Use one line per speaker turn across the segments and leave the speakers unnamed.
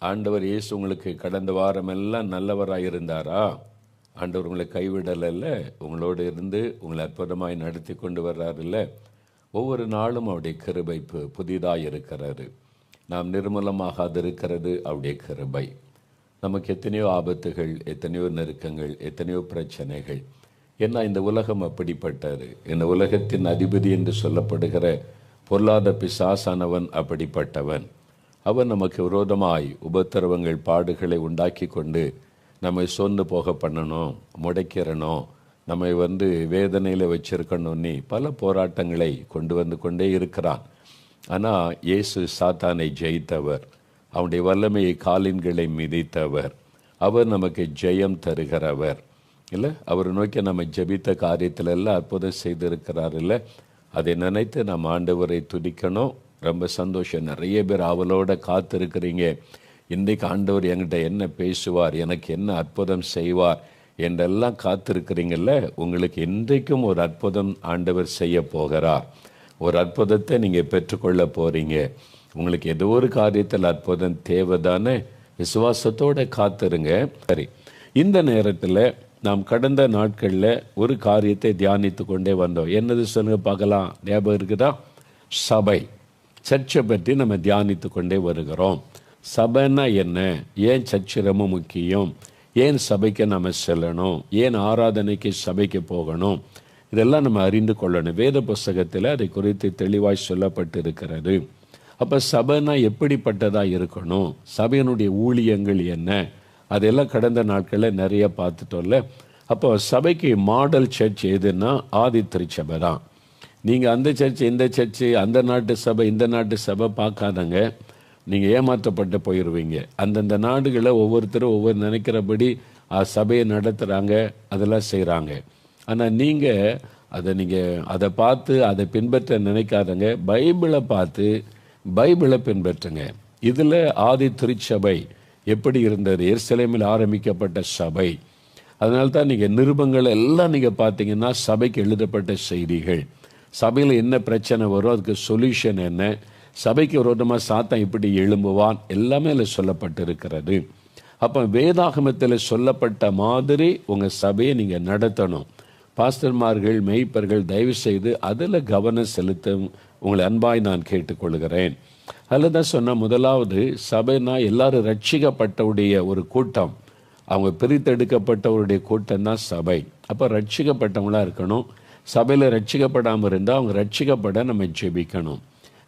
ஆண்டவர் இயேசு உங்களுக்கு கடந்த வாரமெல்லாம் நல்லவராக இருந்தாரா? ஆண்டவர் உங்களை கைவிடலைல்ல, உங்களோடு இருந்து உங்களை அற்புதமாய் நடத்தி கொண்டு வர்றாருல்ல. ஒவ்வொரு நாளும் அவருடைய கிருபை புதிதாக இருக்கிறாரு. நாம் நிர்மூலமாகாது இருக்கிறது அவருடைய கிருபை. நமக்கு எத்தனையோ ஆபத்துகள், எத்தனையோ நெருக்கங்கள், எத்தனையோ பிரச்சனைகள். ஏன்னா இந்த உலகம் அப்படிப்பட்டது. இந்த உலகத்தின் அதிபதி என்று சொல்லப்படுகிற பொல்லாத பிசாசானவன் அப்படிப்பட்டவன். அவன் நமக்கு விரோதமாய் உபத்திரவங்கள், பாடுகளை உண்டாக்கி கொண்டு நம்மை சோர்ந்து போக பண்ணணும், முடைக்கிறணும், நம்மை வேதனையில் வச்சிருக்கணும்னு பல போராட்டங்களை கொண்டு வந்து கொண்டே இருக்கிறான். ஆனால் இயேசு சாத்தானை ஜெயித்தவர், அவனுடைய வல்லமையை காலின்களை மிதித்தவர். அவர் நமக்கு ஜெயம் தருகிறவர் இல்லை. அவர் நோக்கி நம்ம ஜெபித்த காரியத்தில் எல்லாம் அற்புதம் செய்திருக்கிறார் இல்லை. அதை நினைத்து நம்ம ஆண்டவரை துதிக்கணும். ரொம்ப சந்தோஷம். நிறைய பேர் அவளோட காத்திருக்கிறீங்க. இன்றைக்கு ஆண்டவர் என்கிட்ட என்ன பேசுவார், எனக்கு என்ன அற்புதம் செய்வார் என்றெல்லாம் காத்திருக்கிறீங்கல்ல. உங்களுக்கு இன்றைக்கும் ஒரு அற்புதம் ஆண்டவர் செய்ய போகிறார். ஒரு அற்புதத்தை நீங்கள் பெற்றுக்கொள்ள போகிறீங்க. உங்களுக்கு ஏதோ ஒரு காரியத்தில் அற்புதம் தேவைதானே, விசுவாசத்தோடு காத்திருங்க. சரி, இந்த நேரத்தில் நாம் கடந்த நாட்களில் ஒரு காரியத்தை தியானித்து கொண்டே வந்தோம். என்னது சொல்லுங்க பார்க்கலாம், ஞாபகம் இருக்குதா? சபை, சர்ச்சை பற்றி நம்ம தியானித்து கொண்டே வருகிறோம். சபைன்னா என்ன, ஏன் சர்ச்சை ரொம்ப முக்கியம், ஏன் சபைக்கு நம்ம செல்லணும், ஏன் ஆராதனைக்கு சபைக்கு போகணும், இதெல்லாம் நம்ம அறிந்து கொள்ளணும். வேத புஸ்தகத்தில் அதை குறித்து தெளிவாய் சொல்லப்பட்டு இருக்கிறது. அப்போ சபைனா எப்படிப்பட்டதாக இருக்கணும், சபையினுடைய ஊழியங்கள் என்ன, அதெல்லாம் கடந்த நாட்களில் நிறைய பார்த்துட்டோம்ல. அப்போ சபைக்கு மாடல் சர்ச் எதுன்னா ஆதி திருச்சபை தான். நீங்கள் அந்த சர்ச்சு, இந்த சர்ச்சு, அந்த நாட்டு சபை, இந்த நாட்டு சபை பார்க்காதங்க. நீங்கள் ஏமாற்றப்பட்டு போயிடுவீங்க. அந்தந்த நாடுகளில் ஒவ்வொருத்தரும் ஒவ்வொரு நினைக்கிறபடி சபையை நடத்துகிறாங்க, அதெல்லாம் செய்கிறாங்க. ஆனால் நீங்கள் அதை பார்த்து அதை பின்பற்ற நினைக்காதங்க. பைபிளை பார்த்து பைபிளை பின்பற்றுங்க. இதில் ஆதி திருச்சபை எப்படி இருந்தது, எருசலேமில் ஆரம்பிக்கப்பட்ட சபை. அதனால்தான் நீங்கள் நிருபங்கள் எல்லாம் நீங்கள் பார்த்தீங்கன்னா சபைக்கு எழுதப்பட்ட செய்திகள். சபையில் என்ன பிரச்சனை வரும், அதுக்கு சொல்யூஷன் என்ன, சபைக்கு விரோதமாக சாத்தான் இப்படி எழும்புவான், எல்லாமே அதில் சொல்லப்பட்டிருக்கிறது. அப்போ வேதாகமத்தில் சொல்லப்பட்ட மாதிரி உங்கள் சபையை நீங்கள் நடத்தணும். பாஸ்டர்மார்கள், மெய்ப்பர்கள் தயவு செய்து அதில் கவனம் செலுத்த உங்களை அன்பாய் நான் கேட்டுக்கொள்கிறேன். அதில் தான் சொன்னால், முதலாவது சபைனா எல்லாரும் ரட்சிக்கப்பட்டவுடைய ஒரு கூட்டம், அவங்க பிரித்தெடுக்கப்பட்டவருடைய கூட்டம் தான் சபை. அப்போ ரட்சிக்கப்பட்டவங்களாக இருக்கணும். சபையில் ரட்சிக்கப்படாமல் இருந்தால் அவங்க ரட்சிக்கப்பட நம்ம ஜெபிக்கணும்.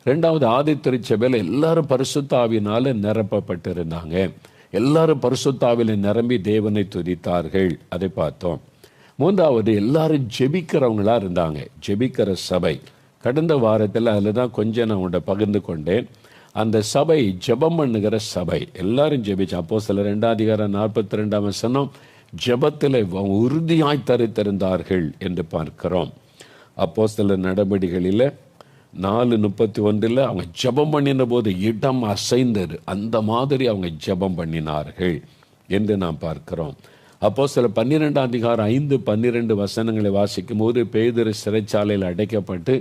ரெண்டாவது, ஆதி திருச்சபையில் எல்லாரும் பரிசுத்த ஆவியினால் நிரப்பப்பட்டிருந்தாங்க. எல்லாரும் பரிசுத்த ஆவியில் நிரம்பி தேவனை துதித்தார்கள், அதை பார்த்தோம். மூன்றாவது, எல்லாரும் ஜெபிக்கிறவங்களா இருந்தாங்க, ஜெபிக்கிற சபை. கடந்த வாரத்தில் அதில் தான் கொஞ்சம் நான் உங்களை பகிர்ந்து கொண்டேன். அந்த சபை ஜெபம் பண்ணுகிற சபை, எல்லாரும் ஜெபிச்சு. அப்போஸ்தலர் 2:42 ஜெபத்தில் உறுதியாய் தரித்திருந்தார்கள் என்று பார்க்கிறோம். அப்போஸ்தலர் நடபடிகளில் 4:31 அவங்க ஜெபம் பண்ணின போது இடம் அசைந்தது, அந்த மாதிரி அவங்க ஜெபம் பண்ணினார்கள் என்று நாம் பார்க்கிறோம். அப்போஸ்தலர் 12:5-12 வாசிக்கும் போது, பேதுரு சிறைச்சாலையில் அடைக்கப்பட்டு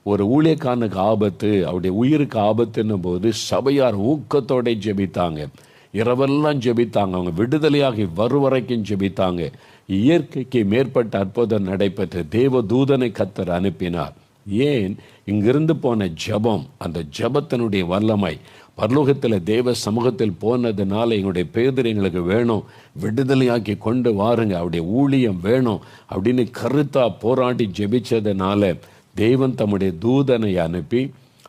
ஒரு ஊழியக்காரனுக்கு ஆபத்து, அவருடைய உயிருக்கு ஆபத்துன்னும் போது சபையார் ஊக்கத்தோட ஜெபித்தாங்க, இரவெல்லாம் ஜெபித்தாங்க, அவங்க விடுதலையாகி வரைக்கும் ஜெபித்தாங்க. இயற்கைக்கு மேற்பட்ட அற்புதம் நடைபெற்று தேவ தூதனை கர்த்தர் அனுப்பினார். ஏன்? இங்கிருந்து போன ஜெபம், அந்த ஜெபத்தினுடைய வல்லமை பரலோகத்தில் தேவ சமூகத்தில் போனதுனால எங்களுடைய பேதர் எங்களுக்கு வேணும், விடுதலையாக்கி கொண்டு வாருங்க, அவருடைய ஊழியம் வேணும் அப்படின்னு கருத்தா போராடி ஜெபிச்சதுனால தேவன் தம்முடைய தூதனை அனுப்பி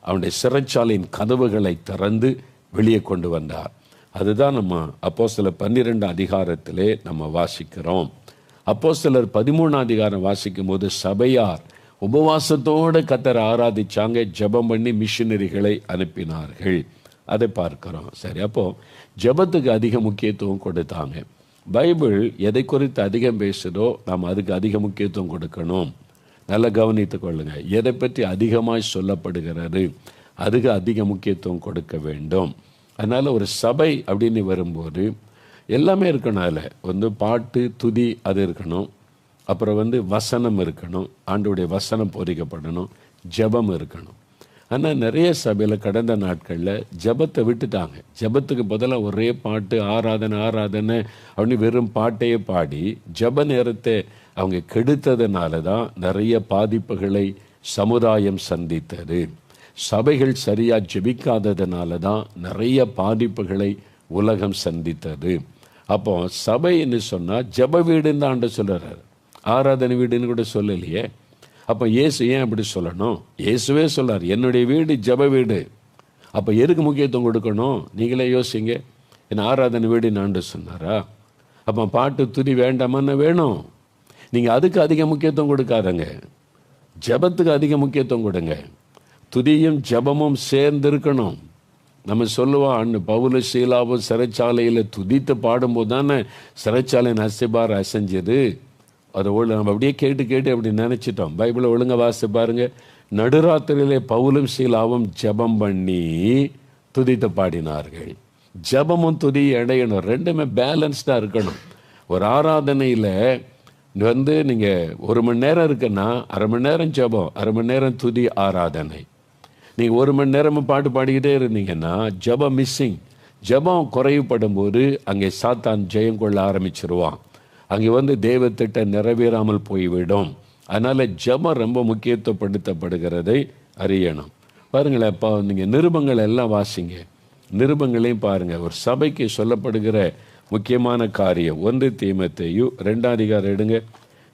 அவனுடைய சிறைச்சாலையின் கதவுகளை திறந்து வெளியே கொண்டு வந்தார். அதுதான் நம்ம அப்போஸ்தலர் 12 நம்ம வாசிக்கிறோம். அப்போஸ்தலர் 13 வாசிக்கும் போது சபையார் உபவாசத்தோடு கர்த்தரை ஆராதிச்சாங்க, ஜெபம் பண்ணி மிஷினரிகளை அனுப்பினார்கள், அதை பார்க்கிறோம். சரி, அப்போ ஜெபத்துக்கு அதிக முக்கியத்துவம் கொடுத்தாங்க. பைபிள் எதை குறித்து அதிகம் பேசுதோ நாம் அதுக்கு அதிக முக்கியத்துவம் கொடுக்கணும். நல்லா கவனித்து கொள்ளுங்க. எதை பற்றி அதிகமாய் சொல்லப்படுகிறது அதுக்கு அதிக முக்கியத்துவம் கொடுக்க வேண்டும். அதனால் ஒரு சபை அப்படின்னு வரும்போது எல்லாமே இருக்கணும். அதில் பாட்டு, துதி அது இருக்கணும். அப்புறம் வசனம் இருக்கணும், ஆண்டவருடைய வசனம் போதிக்கப்படணும், ஜெபம் இருக்கணும். ஆனால் நிறைய சபையில் கடந்த நாட்களில் ஜெபத்தை விட்டுட்டாங்க. ஜெபத்துக்கு பதிலாக ஒரே பாட்டு, ஆராதனை ஆராதனை அப்படின்னு வெறும் பாட்டையே பாடி ஜெப நேரத்தை அவங்க கெடுத்ததுனால தான் நிறைய பாதிப்புகளை சமுதாயம் சந்தித்தது. சபைகள் சரியாக ஜெபிக்காததுனால தான் நிறைய பாதிப்புகளை உலகம் சந்தித்தது. அப்போ சபைன்னு சொன்னால் ஜெப வீடுன்னு தான் ஆண்டு சொல்கிறார், ஆராதனை வீடுன்னு கூட சொல்லலையே. அப்போ இயேசு ஏன் அப்படி சொல்லணும்? இயேசுவே சொல்கிறார், என்னுடைய வீடு ஜெப வீடு. அப்போ எதுக்கு முக்கியத்துவம் கொடுக்கணும்? நீங்களே யோசிங்க. என் ஆராதனை வீடுன்னு ஆண்டு சொன்னாரா? அப்போ பாட்டு துதி வேண்டாமான்னு வேணும். நீங்கள் அதுக்கு அதிக முக்கியத்துவம் கொடுக்காதங்க, ஜெபத்துக்கு அதிக முக்கியத்துவம் கொடுங்க. துதியும் ஜெபமும் சேர்ந்து இருக்கணும். நம்ம சொல்லுவோம், அண்ணு பவுல சீலாவும் சிறைச்சாலையில் துதித்து பாடும்போது தானே சிறைச்சாலையின் அசைபார் அசைஞ்சது. அதை நம்ம அப்படியே கேட்டு கேட்டு அப்படி நினச்சிட்டோம். பைபிளை ஒழுங்காக வாசித்து பாருங்க. நடுராத்திரியிலே பவுலும் சீலாவும் ஜெபம் பண்ணி துதித்து பாடினார்கள். ஜெபமும் துதி இடையணும், ரெண்டுமே பேலன்ஸ்டாக இருக்கணும். ஒரு ஆராதனையில் நீங்கள் 1 மணி நேரம் இருக்குன்னா 1/2 மணி நேரம் ஜெபம், 1/2 மணி நேரம் துதி ஆராதனை. நீங்கள் 1 மணி நேரமும் பாட்டு பாடிக்கிட்டே இருந்தீங்கன்னா ஜெபம் மிஸ்ஸிங். ஜெபம் குறைவுபடும் போது அங்கே சாத்தான் ஜெயம் கொள்ள ஆரம்பிச்சிருவான். அங்கே தேவ திட்டம் நிறைவேறாமல் போய்விடும். அதனால் ஜெபம் ரொம்ப முக்கியத்துவப்படுத்தப்படுகிறதை அறியணும். பாருங்களேன், இப்போ நீங்கள் நிருபங்கள் எல்லாம் வாசிங்க, நிருபங்களையும் பாருங்கள். ஒரு சபைக்கு சொல்லப்படுகிற முக்கியமான காரியம் 1 தீமோத்தேயு 2ஆம் அதிகாரம் எடுங்க.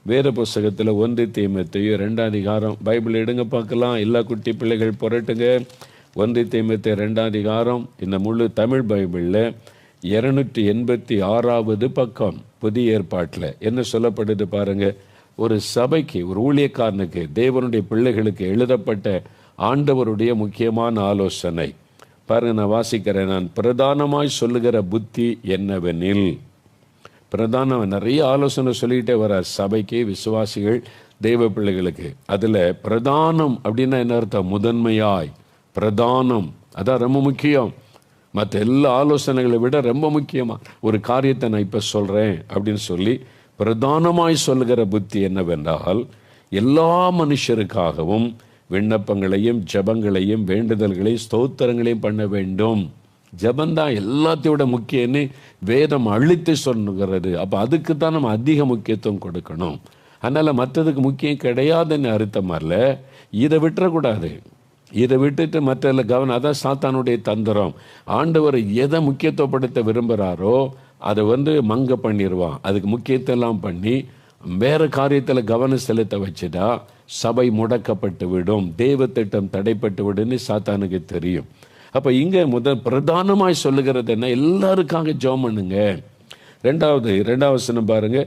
வேறு புஸ்தகத்தில் 1 தீமோத்தேயு 2ஆம் அதிகாரம் பைபிள் எடுங்க பார்க்கலாம். எல்லா குட்டி பிள்ளைகள் புரட்டுங்க. 1 தீமோத்தேயு 2ஆம் அதிகாரம் இந்த முழு தமிழ் பைபிளில் 286வது பக்கம். புதிய ஏற்பாட்டில் என்ன சொல்லப்படுது பாருங்க. ஒரு சபைக்கு, ஒரு ஊழியக்காரனுக்கு, தேவனுடைய பிள்ளைகளுக்கு எழுதப்பட்ட ஆண்டவருடைய முக்கியமான ஆலோசனை பாருங்க. நான் வாசிக்கிறேன். நான் பிரதானமாய் சொல்லுகிற புத்தி என்னவெனில், பிரதான நிறைய ஆலோசனை சொல்லிக்கிட்டே வர்றார் சபைக்கு, விசுவாசிகள், தெய்வ பிள்ளைகளுக்கு. அதில் பிரதானம் அப்படின்னா என்ன அர்த்தம்? முதன்மையாய், பிரதானம், அதான் ரொம்ப முக்கியம். மற்ற எல்லா ஆலோசனைகளை விட ரொம்ப முக்கியமாக ஒரு காரியத்தை நான் இப்போ சொல்கிறேன் அப்படின்னு சொல்லி பிரதானமாய் சொல்லுகிற புத்தி என்னவென்றால், எல்லா மனுஷருக்காகவும் விண்ணப்பங்களையும் ஜபங்களையும் வேண்டுதல்களையும் ஸ்தோத்திரங்களையும் பண்ண வேண்டும். ஜபந்தான் எல்லாத்தையோட முக்கியன்னு வேதம் அழித்து சொல்லுகிறது. அப்போ அதுக்கு தான் நம்ம அதிக முக்கியத்துவம் கொடுக்கணும். அதனால் மற்றதுக்கு முக்கியம் கிடையாதுன்னு அர்த்தம் அல்ல. இதை விட்டுறக்கூடாது. இதை விட்டுட்டு மற்ற கவனம், அதான் சாத்தானுடைய தந்திரம். ஆண்டவர் எதை முக்கியத்துவப்படுத்த விரும்புகிறாரோ அதை மங்க பண்ணிடுவான். அதுக்கு முக்கியத்தெல்லாம் பண்ணி வேறு காரியத்தில் கவனம் செலுத்த வச்சுட்டா சபை முடக்கப்பட்டு விடும், தேவ திட்டம் தடைப்பட்டு விடுன்னு சாத்தானுக்கு தெரியும். அப்போ இங்கே பிரதானமாய் சொல்லுகிறது என்ன? எல்லாருக்காக ஜெபம் பண்ணுங்க. ரெண்டாவது வசனம் பாருங்க.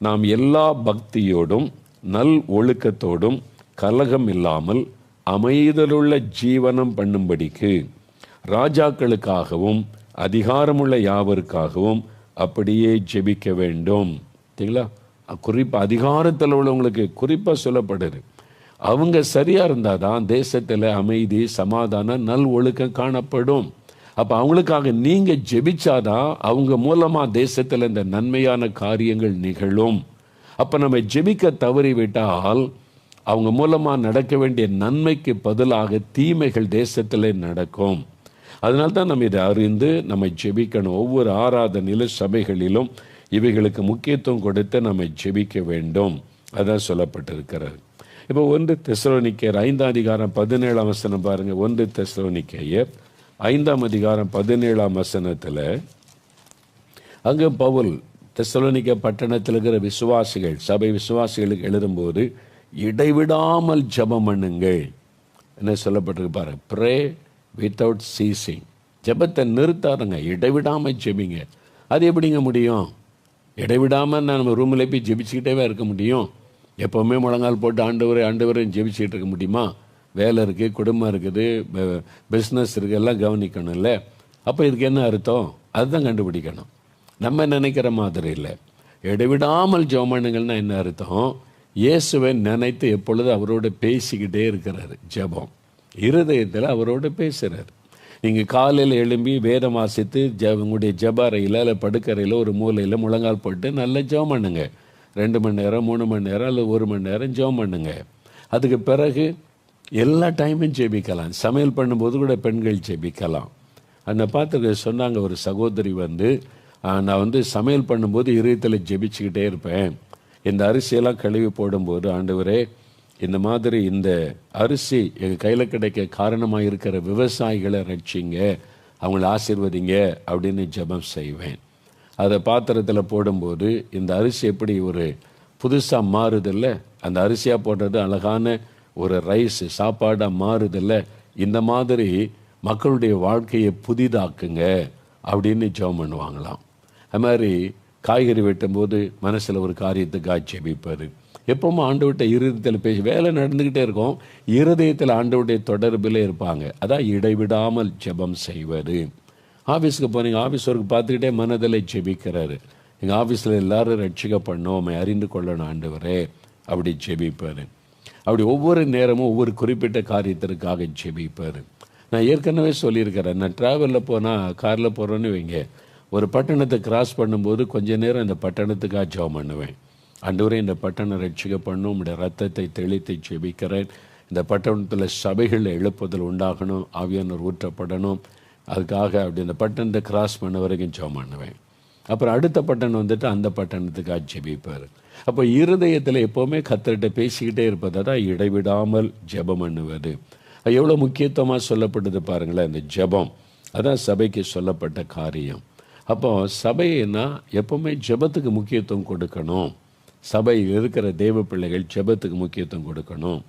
நாம் எல்லா பக்தியோடும் நல் ஒழுக்கத்தோடும் கலகம் இல்லாமல் அமைதலுள்ள ஜீவனம் பண்ணும்படிக்கு ராஜாக்களுக்காகவும் அதிகாரமுள்ள யாவருக்காகவும் அப்படியே ஜெபிக்க வேண்டும். சரிங்களா? குறிப்பாக அதிகாரத்தில் உள்ளவங்களுக்கு குறிப்பாக சொல்லப்படுது. அவங்க சரியாக இருந்தால் தான் தேசத்தில் அமைதி, சமாதானம், நல் ஒழுக்கம் காணப்படும். அப்போ அவங்களுக்காக நீங்கள் ஜெபிச்சாதான் அவங்க மூலமாக தேசத்தில் இந்த நன்மையான காரியங்கள் நிகழும். அப்போ நம்ம ஜெபிக்க தவறிவிட்டால் அவங்க மூலமாக நடக்க வேண்டிய நன்மைக்கு பதிலாக தீமைகள் தேசத்தில் நடக்கும். அதனால தான் நம்ம இதை அறிந்து நம்ம ஜெபிக்கணும். ஒவ்வொரு ஆராதனையிலும் சபைகளிலும் இவைகளுக்கு முக்கியத்துவம் கொடுத்து நம்ம ஜெபிக்க வேண்டும். அதான் சொல்லப்பட்டிருக்கிறது. இப்போ 1 தெசலோனிக்கேயர் 5ஆம் அதிகாரம் 17ஆம் வசனம் பாருங்க. 1 தெசலோனிக்கேயர் 5ஆம் அதிகாரம் 17ஆம் வசனத்தில் அங்கே பவுல் தெசலோனிக்கே பட்டணத்தில் இருக்கிற விசுவாசிகள், சபை விசுவாசிகளுக்கு எழுதும்போது இடைவிடாமல் ஜெபம் பண்ணுங்கள் என்ன சொல்லப்பட்டிருக்கு பாருங்க. Pray without ceasing. ஜெபத்தை நிறுத்தாருங்க, இடைவிடாமல் ஜெபிங்க. அது எப்படிங்க முடியும்? இடைவிடாமல் நம்ம ரூமில் போய் ஜெபிச்சுக்கிட்டே இருக்க முடியும்? எப்போவுமே முழங்கால் போட்டு ஆண்டவரையும் ஜெபிச்சுக்கிட்டு இருக்க முடியுமா? வேலை இருக்குது, குடும்பம் இருக்குது, பிஸ்னஸ் இருக்குது, எல்லாம் கவனிக்கணும்ல. அப்போ இதுக்கு என்ன அர்த்தம்? அதுதான் கண்டுபிடிக்கணும். நம்ம நினைக்கிற மாதிரி இல்லை. இடைவிடாமல் ஜெபம் பண்ணுங்கள்னா என்ன அர்த்தம்? இயேசுவை நினைத்து எப்பொழுது அவரோடு பேசிக்கிட்டே இருக்கிறாரு. ஜெபம் இருதயத்தில் அவரோடு பேசுகிறார். நீங்கள் காலையில் எழும்பி வேதம் வாசித்து உங்களுடைய ஜெப அறையில் இல்லை படுக்கறையில் ஒரு மூலையில் முழங்கால் போட்டு நல்ல ஜெபம் பண்ணுங்க. 2 மணி நேரம், 3 மணி நேரம் அல்லது 1 மணி நேரம் ஜெபம் பண்ணுங்க. அதுக்கு பிறகு எல்லா டைமும் ஜெபிக்கலாம். சமையல் பண்ணும்போது கூட பெண்கள் ஜெபிக்கலாம். அந்த பார்த்து சொன்னாங்க, ஒரு சகோதரி நான் சமையல் பண்ணும்போது இதயத்தில் ஜெபிச்சுக்கிட்டே இருப்பேன். இந்த அரிசியெல்லாம் கழுவி போடும்போது, ஆண்டவரே இந்த மாதிரி இந்த அரிசி எங்கள் கையில் கிடைக்க காரணமாக இருக்கிற விவசாயிகளை ரட்சிங்க, அவங்கள ஆசீர்வதிங்க அப்படின்னு ஜெபம் செய்வேன். அதை பாத்திரத்தில் போடும்போது இந்த அரிசி எப்படி ஒரு புதுசாக மாறுதில்ல, அந்த அரிசியாக போடுறது அழகான ஒரு ரைஸ் சாப்பாடாக மாறுதில்ல, இந்த மாதிரி மக்களுடைய வாழ்க்கையை புதிதாக்குங்க அப்படின்னு ஜெபம் பண்ணுவாங்களாம். அது மாதிரி காய்கறி வெட்டும்போது மனசில் ஒரு காரியத்துக்காக ஜெபிப்பார். எப்பவுமே ஆண்டவர்கிட்ட இருதயத்தில் பேசி வேலை நடந்துக்கிட்டே இருக்கும், இருதயத்தில் ஆண்டவருடைய தொடர்பில் இருப்பாங்க. அதான் இடைவிடாமல் ஜெபம் செய்வார். ஆஃபீஸுக்கு போனீங்க, ஆஃபீஸ் ஒர்க் பார்த்துக்கிட்டே மனதில் ஜெபிக்கிறாரு. எங்கள் ஆஃபீஸில் எல்லாரும் ரட்சிக்கப்படணும், அறிந்து கொள்ளணும் ஆண்டவரே அப்படி ஜெபிப்பார். அப்படி ஒவ்வொரு நேரமும் ஒவ்வொரு குறிப்பிட்ட காரியத்திற்காக ஜெபிப்பார். நான் ஏற்கனவே சொல்லியிருக்கிறேன், நான் ட்ராவலில் போனால் காரில் போகிறோன்னு வைங்க, ஒரு பட்டணத்தை கிராஸ் பண்ணும்போது கொஞ்ச நேரம் இந்த பட்டணத்துக்காக ஜெபம் பண்ணுவேன். ஆண்டவரே இந்த பட்டணம் ரட்சிக்கப்படணும், உம்முடைய ரத்தத்தை தெளித்து ஜெபிக்கிறேன். இந்த பட்டணத்தில் சபைகள் எழுப்புதல் உண்டாகணும், ஆவியானவர் ஊற்றப்படணும், அதுக்காக அப்படி இந்த பட்டணத்தை கிராஸ் பண்ண வரைக்கும் ஜெபம் பண்ணுவேன். அப்புறம் அடுத்த பட்டணம் அந்த பட்டணத்துக்காக ஜெபிப்பார். அப்போ இருதயத்தில் எப்போவுமே கர்த்தர்கிட்ட பேசிக்கிட்டே இருப்பதை தான் இடைவிடாமல் ஜெபம் பண்ணுவது. அது எவ்வளோ முக்கியத்துவமாக சொல்லப்படுது பாருங்களேன், இந்த ஜெபம். அதான் சபைக்கு சொல்லப்பட்ட காரியம். அப்போ சபைன்னா எப்போவுமே ஜெபத்துக்கு முக்கியத்துவம் கொடுக்கணும். சபையில் இருக்கிற தேவ பிள்ளைகள் ஜெபத்துக்கு முக்கியத்துவம் கொடுக்கணும்.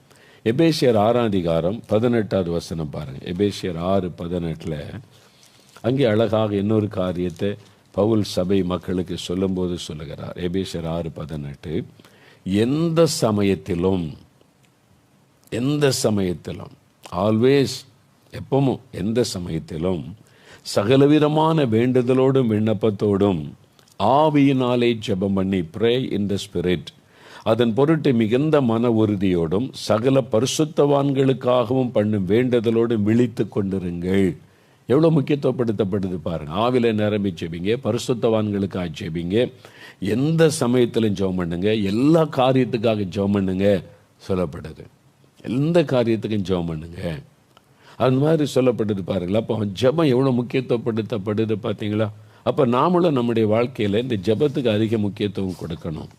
எபேசியர் 6:18 வசனம் பாருங்கள். எபேசியர் 6:18 அங்கே அழகாக இன்னொரு காரியத்தை பவுல் சபை மக்களுக்கு சொல்லும்போது சொல்லுகிறார். எபேசியர் 6:18 எந்த சமயத்திலும் ஆல்வேஸ், எப்பவும் எந்த சமயத்திலும் சகலவிதமான வேண்டுதலோடும் விண்ணப்பத்தோடும் ஆவியினாலே ஜெபம் பண்ணி, ப்ரே இன் த ஸ்பிரிட், அதன் பொருட்டு மிகுந்த மன உறுதியோடும் சகல பரிசுத்தவான்களுக்காகவும் பண்ணும் வேண்டுதலோடும் விழித்து கொண்டிருங்கள். எவ்வளோ முக்கியத்துவப்படுத்தப்படுது பாருங்க. ஆவில நிரம்பி ஜெபிங்க, பரிசுத்தவான்களுக்காக ஜெபிங்க, எந்த சமயத்திலும் ஜெபம் பண்ணுங்க, எல்லா காரியத்துக்காக ஜெபம் பண்ணுங்க சொல்லப்படுது. எந்த காரியத்துக்கும் ஜெபம் பண்ணுங்க, அந்த மாதிரி சொல்லப்படுது பாருங்களா. அப்போ ஜெபம் எவ்வளோ முக்கியத்துவப்படுத்தப்படுது பார்த்தீங்களா. அப்போ நாமளும் நம்முடைய வாழ்க்கையில் இந்த ஜெபத்துக்கு அதிக முக்கியத்துவம் கொடுக்கணும்.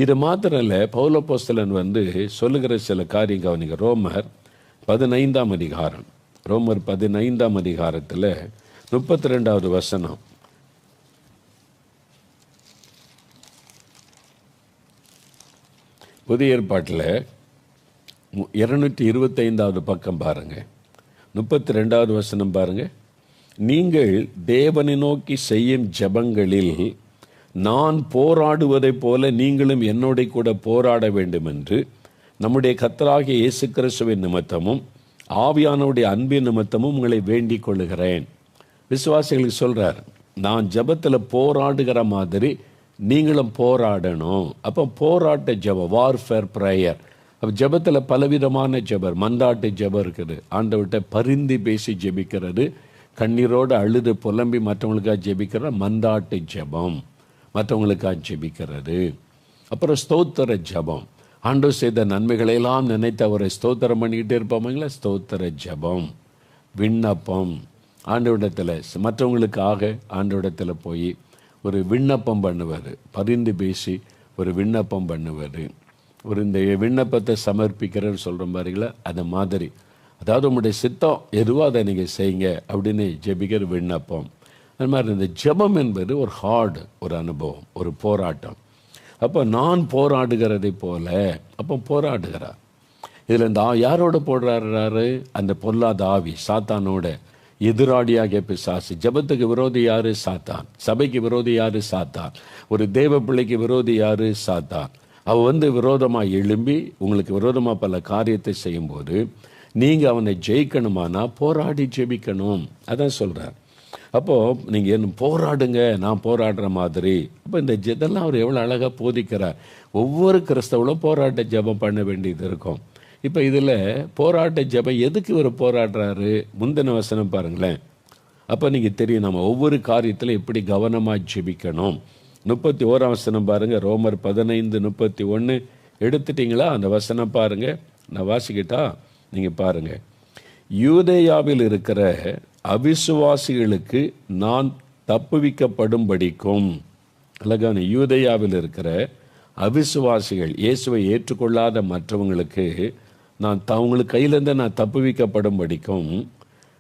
இது மாத்திரம் இல்லை, பவுலப்போஸ்தலன் சொல்லுகிற சில காரியம் கவனிங்க. ரோமர் 15 அதிகாரத்தில் 32 வசனம். புதிய ஏற்பாட்டில் 225 பக்கம் பாருங்க, 32 வசனம் பாருங்க. நீங்கள் தேவனை நோக்கி செய்யும் ஜெபங்களில் நான் போராடுவதைப் போல நீங்களும் என்னோட கூட போராட வேண்டும் என்று நம்முடைய கர்த்தராகிய இயேசு கிறிஸ்துவின் நிமித்தமும் ஆவியானவருடைய அன்பின் நிமித்தமும் உங்களை வேண்டிக் கொள்ளுகிறேன். விசுவாசிகளுக்கு சொல்றார், நான் ஜெபத்தில் போராடுகிற மாதிரி நீங்களும் போராடணும். அப்போ போராட்ட ஜெபம், வார்ஃபேர் ப்ரேயர். அப்போ ஜெபத்தில் பலவிதமான ஜெபம், மன்றாட்டு ஜெபம் இருக்குது. ஆண்டவர்கிட்ட பரிந்து பேசி ஜெபிக்கிறது, கண்ணீரோடு அழுது புலம்பி மற்றவங்களுக்காக ஜெபிக்கிற மன்றாட்டு ஜெபம், மற்றவங்களுக்காக ஜெபிக்கிறது. அப்புறம் ஸ்தோத்திர ஜெபம், ஆண்டவர் செய்த நன்மைகளையெல்லாம் நினைத்து அவரை ஸ்தோத்திரம் பண்ணிக்கிட்டே இருப்பாங்களா, ஸ்தோத்திர ஜெபம். விண்ணப்பம், ஆண்டவரிடத்தில் மற்றவங்களுக்காக ஆண்டவரிடத்தில் போய் ஒரு விண்ணப்பம் பண்ணுவது, பரிந்து பேசி ஒரு விண்ணப்பம் பண்ணுவது, ஒரு இந்த விண்ணப்பத்தை சமர்ப்பிக்கிறன்னு சொல்கிற மாதிரிங்களா, அது மாதிரி. அதாவது உங்களுடைய சித்தம் எதுவோ அதை நீங்கள் செய்யுங்க அப்படின்னு ஜெபிக்கிற விண்ணப்பம். அது மாதிரி இந்த ஜெபம் என்பது ஒரு ஒரு அனுபவம், ஒரு போராட்டம். அப்போ நான் போராடுகிறதை போல, அப்போ போராடுகிறார். இதில் இந்த யாரோட போராடுறாரு, அந்த பொல்லாத ஆவி, சாத்தானோட எதிராளியாகிய பிசாசு. ஜெபத்துக்கு விரோதி யாரு, சாத்தான். சபைக்கு விரோதி யாரு, சாத்தான். ஒரு தேவ பிள்ளைக்கு விரோதி யாரு, சாத்தான். அவன் விரோதமாக எழும்பி உங்களுக்கு விரோதமாக பல காரியத்தை செய்யும்போது நீங்கள் அவனை ஜெயிக்கணுமானா போராடி ஜெபிக்கணும். அதான் சொல்கிறார். அப்போது நீங்கள் என்ன போராடுங்க, நான் போராடுற மாதிரி. அப்போ இந்த இதெல்லாம் அவர் எவ்வளோ அழகாக போதிக்கிறார். ஒவ்வொரு கிறிஸ்தவங்களும் போராட்ட ஜெபம் பண்ண வேண்டியது இருக்கும். இப்போ இதில் போராட்ட ஜெபம் எதுக்கு இவர் போராடுறாரு, முந்தின வசனம் பாருங்களேன். அப்போ நீங்கள் தெரியும் நம்ம ஒவ்வொரு காரியத்தில் எப்படி கவனமாக ஜெபிக்கணும். 31 வசனம் பாருங்கள், ரோமர் 15:31 எடுத்துட்டிங்களா? அந்த வசனம் பாருங்கள், நான் வாசிக்கிட்டா. நீங்கள் பாருங்கள், யூதேயாவில் இருக்கிற அவிசுவாசிகளுக்கு நான் தப்புவிக்கப்படும்படிக்கும், அழகான யூதேயாவில் இருக்கிற அவிசுவாசிகள், இயேசுவை ஏற்றுக்கொள்ளாத மற்றவங்களுக்கு அவங்களுக்கு கையிலேருந்து நான் தப்புவிக்கப்படும்படிக்கும்,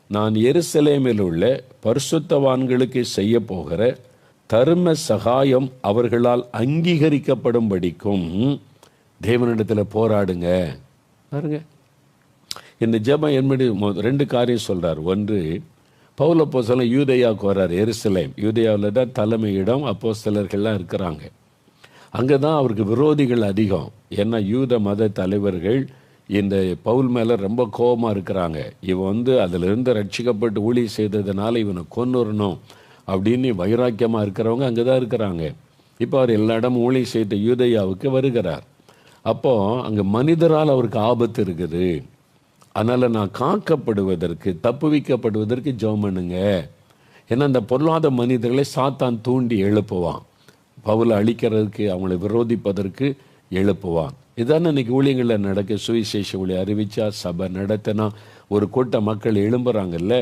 நான் எருசலேமில் உள்ள பரிசுத்தவான்களுக்கு செய்ய போகிற தர்ம சகாயம் அவர்களால் அங்கீகரிக்கப்படும்படிக்கும் தேவனிடத்தில் போராடுங்க. பாருங்க, இந்த ஜெபம் என்பது 2 காரியம் சொல்கிறார். ஒன்று, பவுல் அப்போஸ்தலன் யூதேயாவுக்கு வர்றார். எருசலேம் யூதேயாவில் தான் தலைமையிடம், அப்போஸ்தலர்கள்லாம் இருக்கிறாங்க. அங்கே தான் அவருக்கு விரோதிகள் அதிகம். ஏன்னா யூத மத தலைவர்கள் இந்த பவுல் மேலே ரொம்ப கோபமாக இருக்கிறாங்க. இவன் அதிலிருந்து ரட்சிக்கப்பட்டு ஊழியம் செய்ததுனால இவனை கொன்னுறணும் அப்படின்னு வைராக்கியமாக இருக்கிறவங்க அங்கே தான் இருக்கிறாங்க. இப்போ அவர் எல்லா இடமும் ஊழியம் செய்த யூதேயாவுக்கு வருகிறார். அப்போது அங்கே மனிதரால் அவருக்கு ஆபத்து இருக்குது. அதனால் நான் காக்கப்படுவதற்கு, தப்புவிக்கப்படுவதற்கு ஜெபம் பண்ணுங்க. ஏன்னா அந்த பொல்லாத மனிதர்களை சாத்தான் தூண்டி எழுப்புவான், பவுலை அழிக்கிறதுக்கு, அவங்களை விரோதிப்பதற்கு எழுப்புவான். இதான இன்னைக்கு ஊழியங்களில் நடக்க. சுவிசேஷ ஊழியம் அறிவிச்சா, சபை நடத்தினா, ஒரு கூட்ட மக்கள் எழும்புறாங்கல்ல,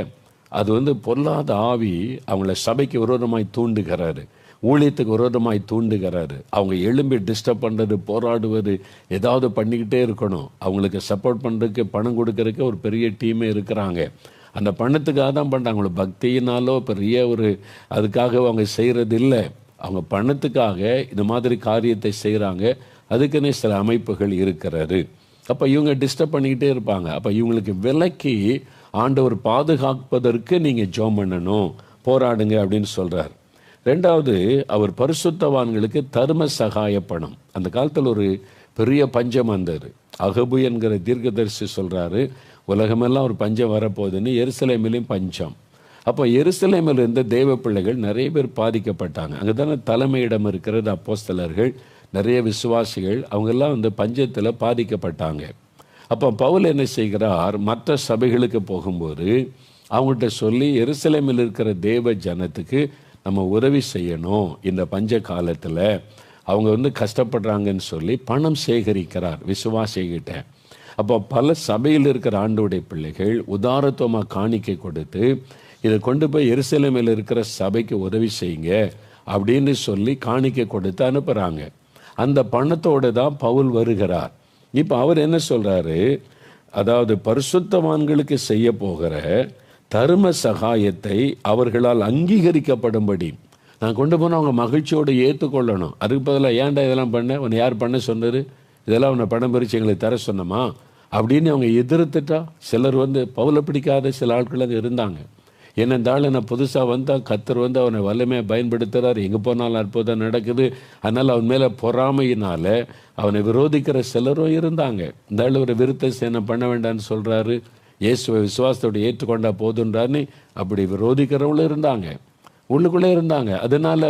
அது பொல்லாத ஆவி அவங்கள சபைக்கு விரோதமாய் தூண்டுகிறாரு, ஊழியத்துக்கு விரோதமாய் தூண்டுகிறாரு. அவங்க எழும்பி டிஸ்டர்ப் பண்ணுறது, போராடுவது, ஏதாவது பண்ணிக்கிட்டே இருக்கணும். அவங்களுக்கு சப்போர்ட் பண்ணுறதுக்கு, பணம் கொடுக்கறதுக்கு ஒரு பெரிய டீமே இருக்கிறாங்க. அந்த பணத்துக்காக தான் பண்ணுறாங்க. அவங்கள பக்தியினாலோ பெரிய அதுக்காக அவங்க செய்கிறது இல்லை. அவங்க பணத்துக்காக இந்த மாதிரி காரியத்தை செய்கிறாங்க. அதுக்குன்னே சில அமைப்புகள் இருக்கிறது. அப்போ இவங்க டிஸ்டர்ப் பண்ணிக்கிட்டே இருப்பாங்க. அப்போ இவங்களுக்கு விலக்கி ஆண்டவர் பாதுகாப்பதற்கு நீங்கள் ஜெபம் பண்ணணும், போராடுங்க அப்படின்னு சொல்கிறார். 2வது, அவர் பரிசுத்தவான்களுக்கு தர்ம சகாய பணம். அந்த காலத்தில் ஒரு பெரிய பஞ்சம் வந்தது. அகபு என்கிற தீர்க்கதரிசி சொல்கிறாரு, உலகமெல்லாம் ஒரு பஞ்சம் வரப்போகுதுன்னு. எருசலேமிலையும் பஞ்சம். அப்போ எருசலேமில் இருந்த தேவ பிள்ளைகள் நிறைய பேர் பாதிக்கப்பட்டாங்க. அங்கே தானே தலைமையிடம் இருக்கிறது அப்போஸ்தலர்கள், நிறைய விசுவாசிகள், அவங்கெல்லாம் பஞ்சத்தில் பாதிக்கப்பட்டாங்க. அப்போ பவுல் என்ன செய்கிறார், மற்ற சபைகளுக்கு போகும்போது அவங்கள்ட்ட சொல்லி, எருசலேமில் இருக்கிற தேவ ஜனத்துக்கு நம்ம உதவி செய்யணும், இந்த பஞ்ச காலத்தில் அவங்க கஷ்டப்படுறாங்கன்னு சொல்லி பணம் சேகரிக்கிறார் விசுவாசிகிட்ட. அப்போ பல சபையில் இருக்கிற ஆண்டவருடைய பிள்ளைகள் உதாரத்துவமாக காணிக்கை கொடுத்து, இதை கொண்டு போய் எருசலேமில் இருக்கிற சபைக்கு உதவி செய்யுங்க அப்படின்னு சொல்லி காணிக்கை கொடுத்து அனுப்புகிறாங்க. அந்த பணத்தோடு தான் பவுல் வருகிறார். இப்போ அவர் என்ன சொல்கிறாரு, அதாவது பரிசுத்தவான்களுக்கு செய்ய போகிற தர்ம சகாயத்தை அவர்களால் அங்கீகரிக்கப்படும்படி நான் கொண்டு போனால் அவங்க மகிழ்ச்சியோடு ஏற்றுக்கொள்ளணும். அதுக்கு பதிலாக ஏன்டா இதெல்லாம் பண்ண, உன்னை யார் பண்ண சொன்னது, இதெல்லாம் உன்னை பணம் பறித்து எங்களுக்கு தர சொன்னமா அப்படின்னு அவங்க எதிர்த்துட்டா. சிலர் பவுலை பிடிக்காத சில ஆட்கள் அங்கே இருந்தாங்க. ஏனென்றால் நான் புதுசாக வந்தால் கர்த்தர் அவனை வல்லமையாக பயன்படுத்துகிறார், எங்கே போனாலும் அற்புதம் நடக்குது. அதனால் அவன் மேலே பொறாமையினால் அவனை விரோதிக்கிற சிலரும் இருந்தாங்க. இந்த ஆள் ஒரு விருத்த சேனை பண்ண வேண்டான்னு சொல்கிறாரு, இயேசுவை விசுவாசத்தோடு ஏற்றுக்கொண்டா போதுன்றான்னு அப்படி விரோதிக்கிறவங்களும் இருந்தாங்க, உள்ளுக்குள்ளே இருந்தாங்க. அதனால்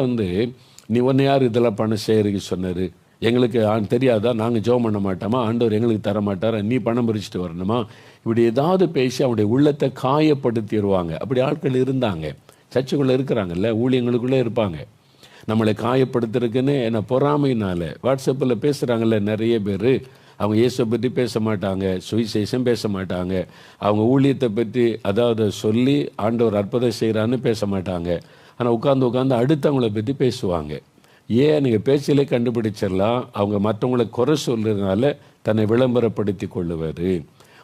நீ உன்னை யார் இதெல்லாம் பணம் செய்கிறதுக்கு சொன்னார், எங்களுக்கு தெரியாதா, நாங்கள் ஜெபம் பண்ண மாட்டோமா, ஆண்டவர் எங்களுக்கு தர மாட்டாரா, நீ பணம் பறிச்சுட்டு வரணுமா, இப்படி ஏதாவது பேசி அவனுடைய உள்ளத்தை காயப்படுத்திடுவாங்க. அப்படி ஆட்கள் இருந்தாங்க. சர்ச்சுக்குள்ளே இருக்கிறாங்கல்ல, ஊழியங்களுக்குள்ளே இருப்பாங்க. நம்மளை காயப்படுத்துறதுக்குன்னு என்ன பொறாமையினால வாட்ஸ்அப்பில் பேசுகிறாங்கல்ல நிறைய பேர். அவங்க இயேசுவை பற்றி பேச மாட்டாங்க, சுவிசேஷம் பேச மாட்டாங்க, அவங்க ஊழியத்தை பற்றி அதாவது சொல்லி ஆண்டவர் அற்புதம் செய்கிறான்னு பேச மாட்டாங்க. ஆனால் உட்காந்து அடுத்தவங்களை பற்றி பேசுவாங்க. ஏன் நீங்கள் பேச்சிலே கண்டுபிடிச்சிடலாம். அவங்க மற்றவங்களை குறை சொல்கிறதுனால தன்னை விளம்பரப்படுத்தி கொள்ளுவார்.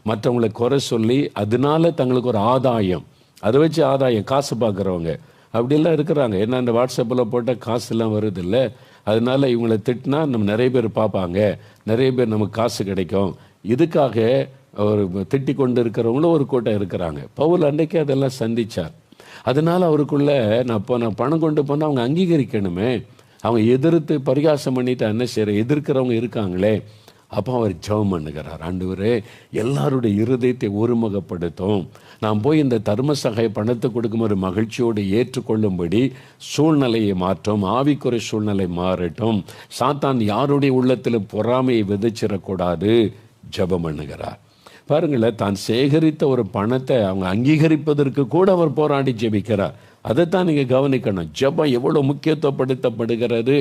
மற்றவங்களை குறை சொல்லி அதனால தங்களுக்கு ஒரு ஆதாயம், அதை வச்சு ஆதாயம், காசு பார்க்குறவங்க அப்படிலாம் இருக்கிறாங்க. ஏன்னா இந்த வாட்ஸ்அப்பில் போட்டால் காசுலாம் வருது இல்லை, அதனால இவங்களை திட்டினா நம்ம நிறைய பேர் பார்ப்பாங்க, நிறைய பேர் நமக்கு காசு கிடைக்கும். இதுக்காக ஒரு திட்டி கொண்டு இருக்கிறவங்களும் ஒரு கூட்டம் இருக்கிறாங்க. பவுல் அன்றைக்கே அதெல்லாம் சந்தித்தார். அதனால் அவருக்குள்ளே நான் பணம் கொண்டு போனால் அவங்க அங்கீகரிக்கணுமே, அவங்க எதிர்த்து பரிகாசம் பண்ணிட்டு என்ன செய்கிற எதிர்க்கிறவங்க இருக்காங்களே. அப்போ அவர் ஜெபம் பண்ணுகிறார், ஆண்டவரே எல்லாருடைய இருதயத்தை ஒருமுகப்படுத்தும், நான் போய் இந்த தர்ம சகாய பணத்தை கொடுக்கும் ஒரு மகிழ்ச்சியோடு ஏற்றுக்கொள்ளும்படி சூழ்நிலையை மாற்றும், ஆவிக்குறை சூழ்நிலை மாறட்டும், சாத்தான் யாருடைய உள்ளத்தில் பொறாமையை விதைச்சிடக்கூடாது. ஜெபம் பண்ணுகிறார். பாருங்களேன், தான் சேகரித்த ஒரு பணத்தை அவங்க அங்கீகரிப்பதற்கு கூட அவர் போராடி ஜெபிக்கிறார். அதைத்தான் நீங்கள் கவனிக்கணும். ஜெபம் எவ்வளோ முக்கியத்துவப்படுத்தப்படுகிறது.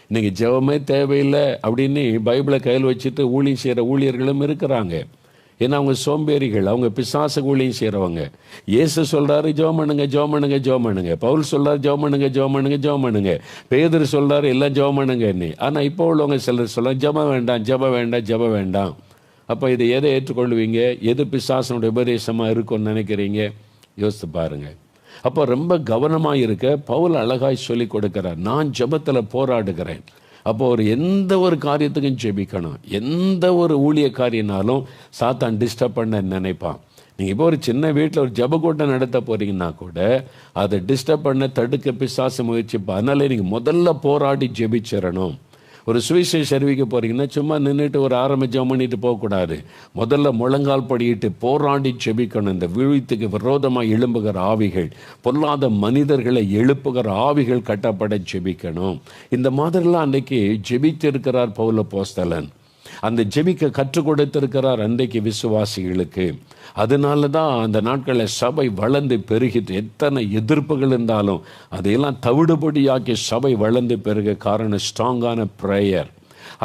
இன்றைக்கி ஜெபமே தேவையில்லை அப்படின்னு பைபிளை கையில் வச்சுட்டு ஊழியம் செய்கிற ஊழியர்களும் இருக்கிறாங்க. ஏன்னா அவங்க சோம்பேறிகள், அவங்க பிசாசு ஊழியம் செய்கிறவங்க. இயேசு சொல்கிறாரு ஜெபம் பண்ணுங்க, ஜெபம் பண்ணுங்க, ஜெபம் பண்ணுங்க. பவுல் சொல்கிறார் ஜெபம் பண்ணுங்க, ஜெபம் பண்ணுங்க, ஜெபம் பண்ணுங்க. பேதுரு சொல்கிறாரு எல்லாம் ஜெபம் பண்ணுங்கன்னு. ஆனால் இப்போ உள்ளவங்க சிலர் சொல்கிறாங்க ஜெபம் வேண்டாம், ஜெபம் வேண்டாம், ஜெபம் வேண்டாம். அப்போ இதை எதை ஏற்றுக்கொள்வீங்க? எது பிசாசனுடைய உபதேசமாக இருக்கும்னு நினைக்கிறீங்க? யோசித்து பாருங்கள். அப்போ ரொம்ப கவனமாக இருக்க பவுல் அழகாய் சொல்லி கொடுக்கிறார், நான் ஜெபத்தில் போராடுகிறேன். அப்போ எந்த ஒரு காரியத்துக்கும் ஜெபிக்கணும். எந்த ஒரு ஊழிய காரியனாலும் சாத்தான் டிஸ்டர்ப் பண்ண நினைப்பான். நீங்கள் இப்போ ஒரு சின்ன வீட்டில் ஒரு ஜெப கூட்டம் நடத்த போகிறீங்கன்னா கூட அதை டிஸ்டர்ப் பண்ண தடுக்க பிசாசு முயற்சிப்பா. அதனால நீங்கள் முதல்ல போராடி ஜெபிச்சிடணும். ஒரு சுவிசேஷ அறிவிக்க போகிறீங்கன்னா சும்மா நின்றுட்டு ஒரு ஜெபம் பண்ணிட்டு போகக்கூடாது. முதல்ல முழங்கால் படியிட்டு போராடி ஜெபிக்கணும். இந்த விழித்துக்கு விரோதமாக எழும்புகிற ஆவிகள், பொல்லாத மனிதர்களை எழுப்புகிற ஆவிகள் கட்டப்பட ஜெபிக்கணும். இந்த மாதிரிலாம் அன்றைக்கி ஜெபித்திருக்கிறார் பவுல் அப்போஸ்தலன். அந்த ஜெபிக்க கற்றுக் கொடுத்திருக்கிறார் அன்றைக்கு விசுவாசிகளுக்கு. அதனால தான் அந்த நாட்களில் சபை வளர்ந்து பெருகிட்டு, எத்தனை எதிர்ப்புகள் இருந்தாலும் அதையெல்லாம் தவிடுபடியாக்கி சபை வளர்ந்து பெருக காரணம் ஸ்ட்ராங்கான ப்ரேயர்.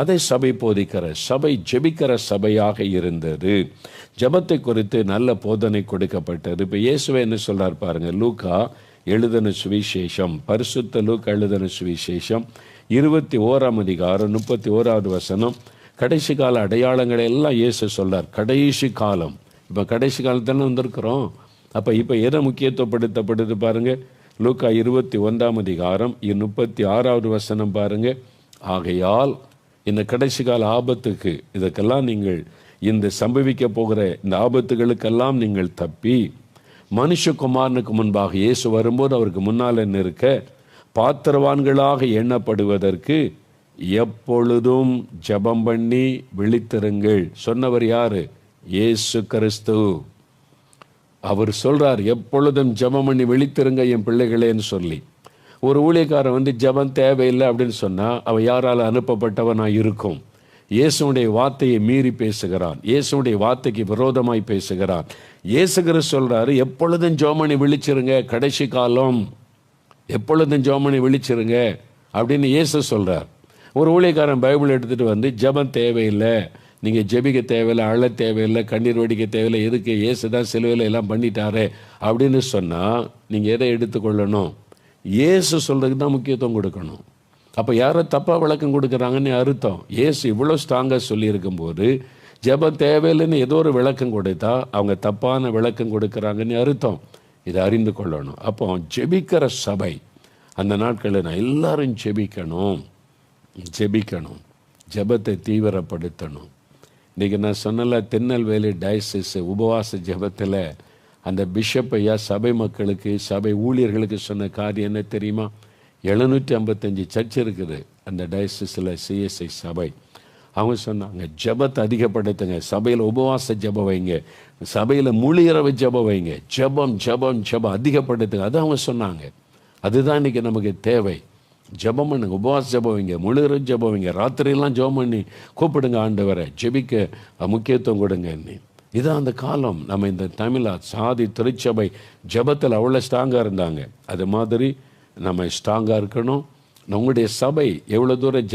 அதை சபை போதிக்கிற சபை, ஜெபிக்கிற சபையாக இருந்தது. ஜெபத்தை குறித்து நல்ல போதனை கொடுக்கப்பட்டது. இப்போ இயேசுவை என்ன சொல்கிறார் பாருங்கள். லூக்கா எழுதின சுவிசேஷம், பரிசுத்த லூக்கா எழுதின சுவிசேஷம் 21ஆம் அதிகாரம் 31வது வசனம். கடைசி கால அடையாளங்களை எல்லாம் இயேசு சொல்றார். கடைசி காலம், இப்போ கடைசி காலத்தானே வந்திருக்கிறோம். அப்போ இப்போ எதை முக்கியத்துவப்படுத்தப்படுது பாருங்கள். லூக்கா 21ஆம் அதிகாரம் 36வது வசனம் பாருங்கள். ஆகையால் இந்த கடைசி கால ஆபத்துக்கு, இதுக்கெல்லாம் நீங்கள் இந்த சம்பவிக்க போகிற இந்த ஆபத்துகளுக்கெல்லாம் நீங்கள் தப்பி மனுஷகுமாரனுக்கு முன்பாக இயேசு வரும்போது அவருக்கு முன்னால் நிற்க பாத்திரவான்களாக எண்ணப்படுவதற்கு எப்பொழுதும் ஜெபம் பண்ணி விழித்திருங்கள். சொன்னவர் யாரு? இயேசு கிறிஸ்து. அவர் சொல்றார் எப்பொழுதும் ஜெபம் பண்ணி விழித்திருங்க என் பிள்ளைகளேன்னு சொல்லி. ஒரு ஊழியக்காரன் ஜெபம் தேவையில்லை அப்படின்னு சொன்னா அவன் யாரால் அனுப்பப்பட்டவனா இருக்கும்? இயேசுடைய வார்த்தையை மீறி பேசுகிறான், இயேசுடைய வார்த்தைக்கு விரோதமாய் பேசுகிறான். இயேசு கிறிஸ்து சொல்றாரு எப்பொழுதும் ஜெபம் பண்ணி விழிச்சிருங்க, கடைசி காலம், எப்பொழுதும் ஜெபம் பண்ணி விழிச்சிருங்க அப்படின்னு இயேசு சொல்றார். ஒரு ஊழியக்காரன் பைபிள் எடுத்துகிட்டு ஜெபம் தேவையில்லை, நீங்கள் ஜெபிக்க தேவையில்லை, அழ தேவையில்லை, கண்ணீர் வடிக்க தேவையில்லை, எதுக்கு இயேசு தான் சிலுவையில் எல்லாம் பண்ணிட்டாரே அப்படின்னு சொன்னால் நீங்கள் எதை எடுத்துக்கொள்ளணும்? இயேசு சொல்கிறதுக்கு தான் முக்கியத்துவம் கொடுக்கணும். அப்போ யாரோ தப்பாக விளக்கம் கொடுக்குறாங்கன்னு அர்த்தம். இயேசு இவ்வளோ ஸ்ட்ராங்காக சொல்லியிருக்கும்போது ஜெபம் தேவையில்லைன்னு ஏதோ ஒரு விளக்கம் கொடுத்தா அவங்க தப்பான விளக்கம் கொடுக்குறாங்கன்னு அர்த்தம். இதை அறிந்து கொள்ளணும். அப்போ ஜெபிக்கிற சபை அந்த நாட்களில் நான் எல்லாரும் ஜெபிக்கணும், ஜெபத்தை தீவிரப்படுத்தணும். இன்றைக்கி நான் சொன்னல திருநெல்வேலி டயசிஸ் உபவாச ஜெபத்தில் அந்த பிஷப் ஐயா சபை மக்களுக்கு, சபை ஊழியர்களுக்கு சொன்ன காரியம் என்ன தெரியுமா? 755 சர்ச் இருக்குது அந்த டயசிஸில், சிஎஸ்ஐ சபை. அவங்க சொன்னாங்க ஜெபத்தை அதிகப்படுத்துங்க, சபையில் உபவாச ஜெபம் வைங்க, சபையில் முழு இரவு ஜெபம் வைங்க, ஜெபம் ஜெபம் ஜெபம் அதிகப்படுத்துங்க. அது அவங்க சொன்னாங்க. அதுதான் இன்றைக்கி நமக்கு தேவை. ஜெபம் பண்ணுங்க, உபவாச ஜெபம் வைங்க, முழு இரவு ஜெபம் வைங்க, ராத்திரியெல்லாம் ஜெபம் பண்ணி கூப்பிடுங்க ஆண்டவரை, ஜெபிக்க முக்கியத்துவம் கொடுங்கன்னு. இதான் அந்த காலம். நம்ம இந்த தமிழா சாதி திருச்சபை ஜெபத்தில் அவ்வளோ ஸ்ட்ராங்காக இருந்தாங்க. அது மாதிரி நம்ம ஸ்ட்ராங்காக இருக்கணும். நம்முடைய சபை எவ்வளோ தூரம்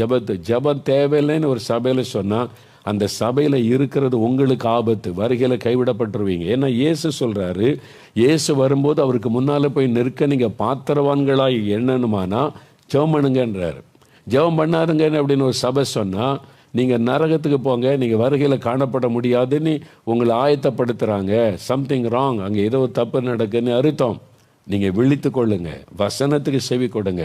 ஜெபம் தேவையில்லைன்னு ஒரு சபையில் சொன்னால் அந்த சபையில் இருக்கிறது உங்களுக்கு ஆபத்து, வருகையில் கைவிடப்பட்டுருவீங்க. ஏன்னா இயேசு சொல்கிறாரு, இயேசு வரும்போது அவருக்கு முன்னால் போய் நிற்க நீங்கள் பாத்திரவான்களாய் எண்ணணுமானா ஜெபம் பண்ணுங்கன்றார். ஜெபம் பண்ணாருங்கன்னு அப்படின்னு ஒரு சபை சொன்னால் நீங்கள் நரகத்துக்கு போங்க, நீங்கள் வருகையில் காணப்பட முடியாதுன்னு உங்களை ஆயத்தப்படுத்துகிறாங்க. சம்திங் ராங், அங்கே ஏதோ தப்பு நடக்குன்னு அர்த்தம். நீங்கள் விழித்து கொள்ளுங்க, வசனத்துக்கு செவி கொடுங்க,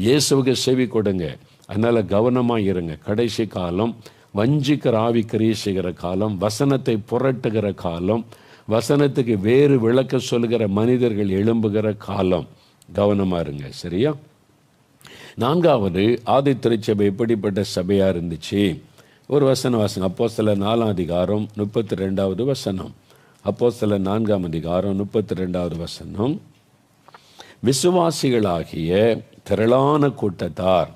இயேசுவுக்கு செவி கொடுங்க. அதனால் கவனமாக இருங்க. கடைசி காலம், வஞ்சிக்கிற ஆவி கிரியை செய்கிற காலம், வசனத்தை புரட்டுகிற காலம், வசனத்துக்கு வேறு விளக்க சொல்லுகிற மனிதர்கள் எழும்புகிற காலம். கவனமாக இருங்க, சரியா? 4வது, ஆதி திருச்சபை எப்படிப்பட்ட சபையாக இருந்துச்சு? ஒரு வசனம் வாசங்க. அப்போஸ்தலர் 4ஆம் அதிகாரம் 32வது வசனம். அப்போஸ்தலர் 4ஆம் அதிகாரம் 32வது வசனம். விசுவாசிகளாகிய திரளான கூட்டத்தார்,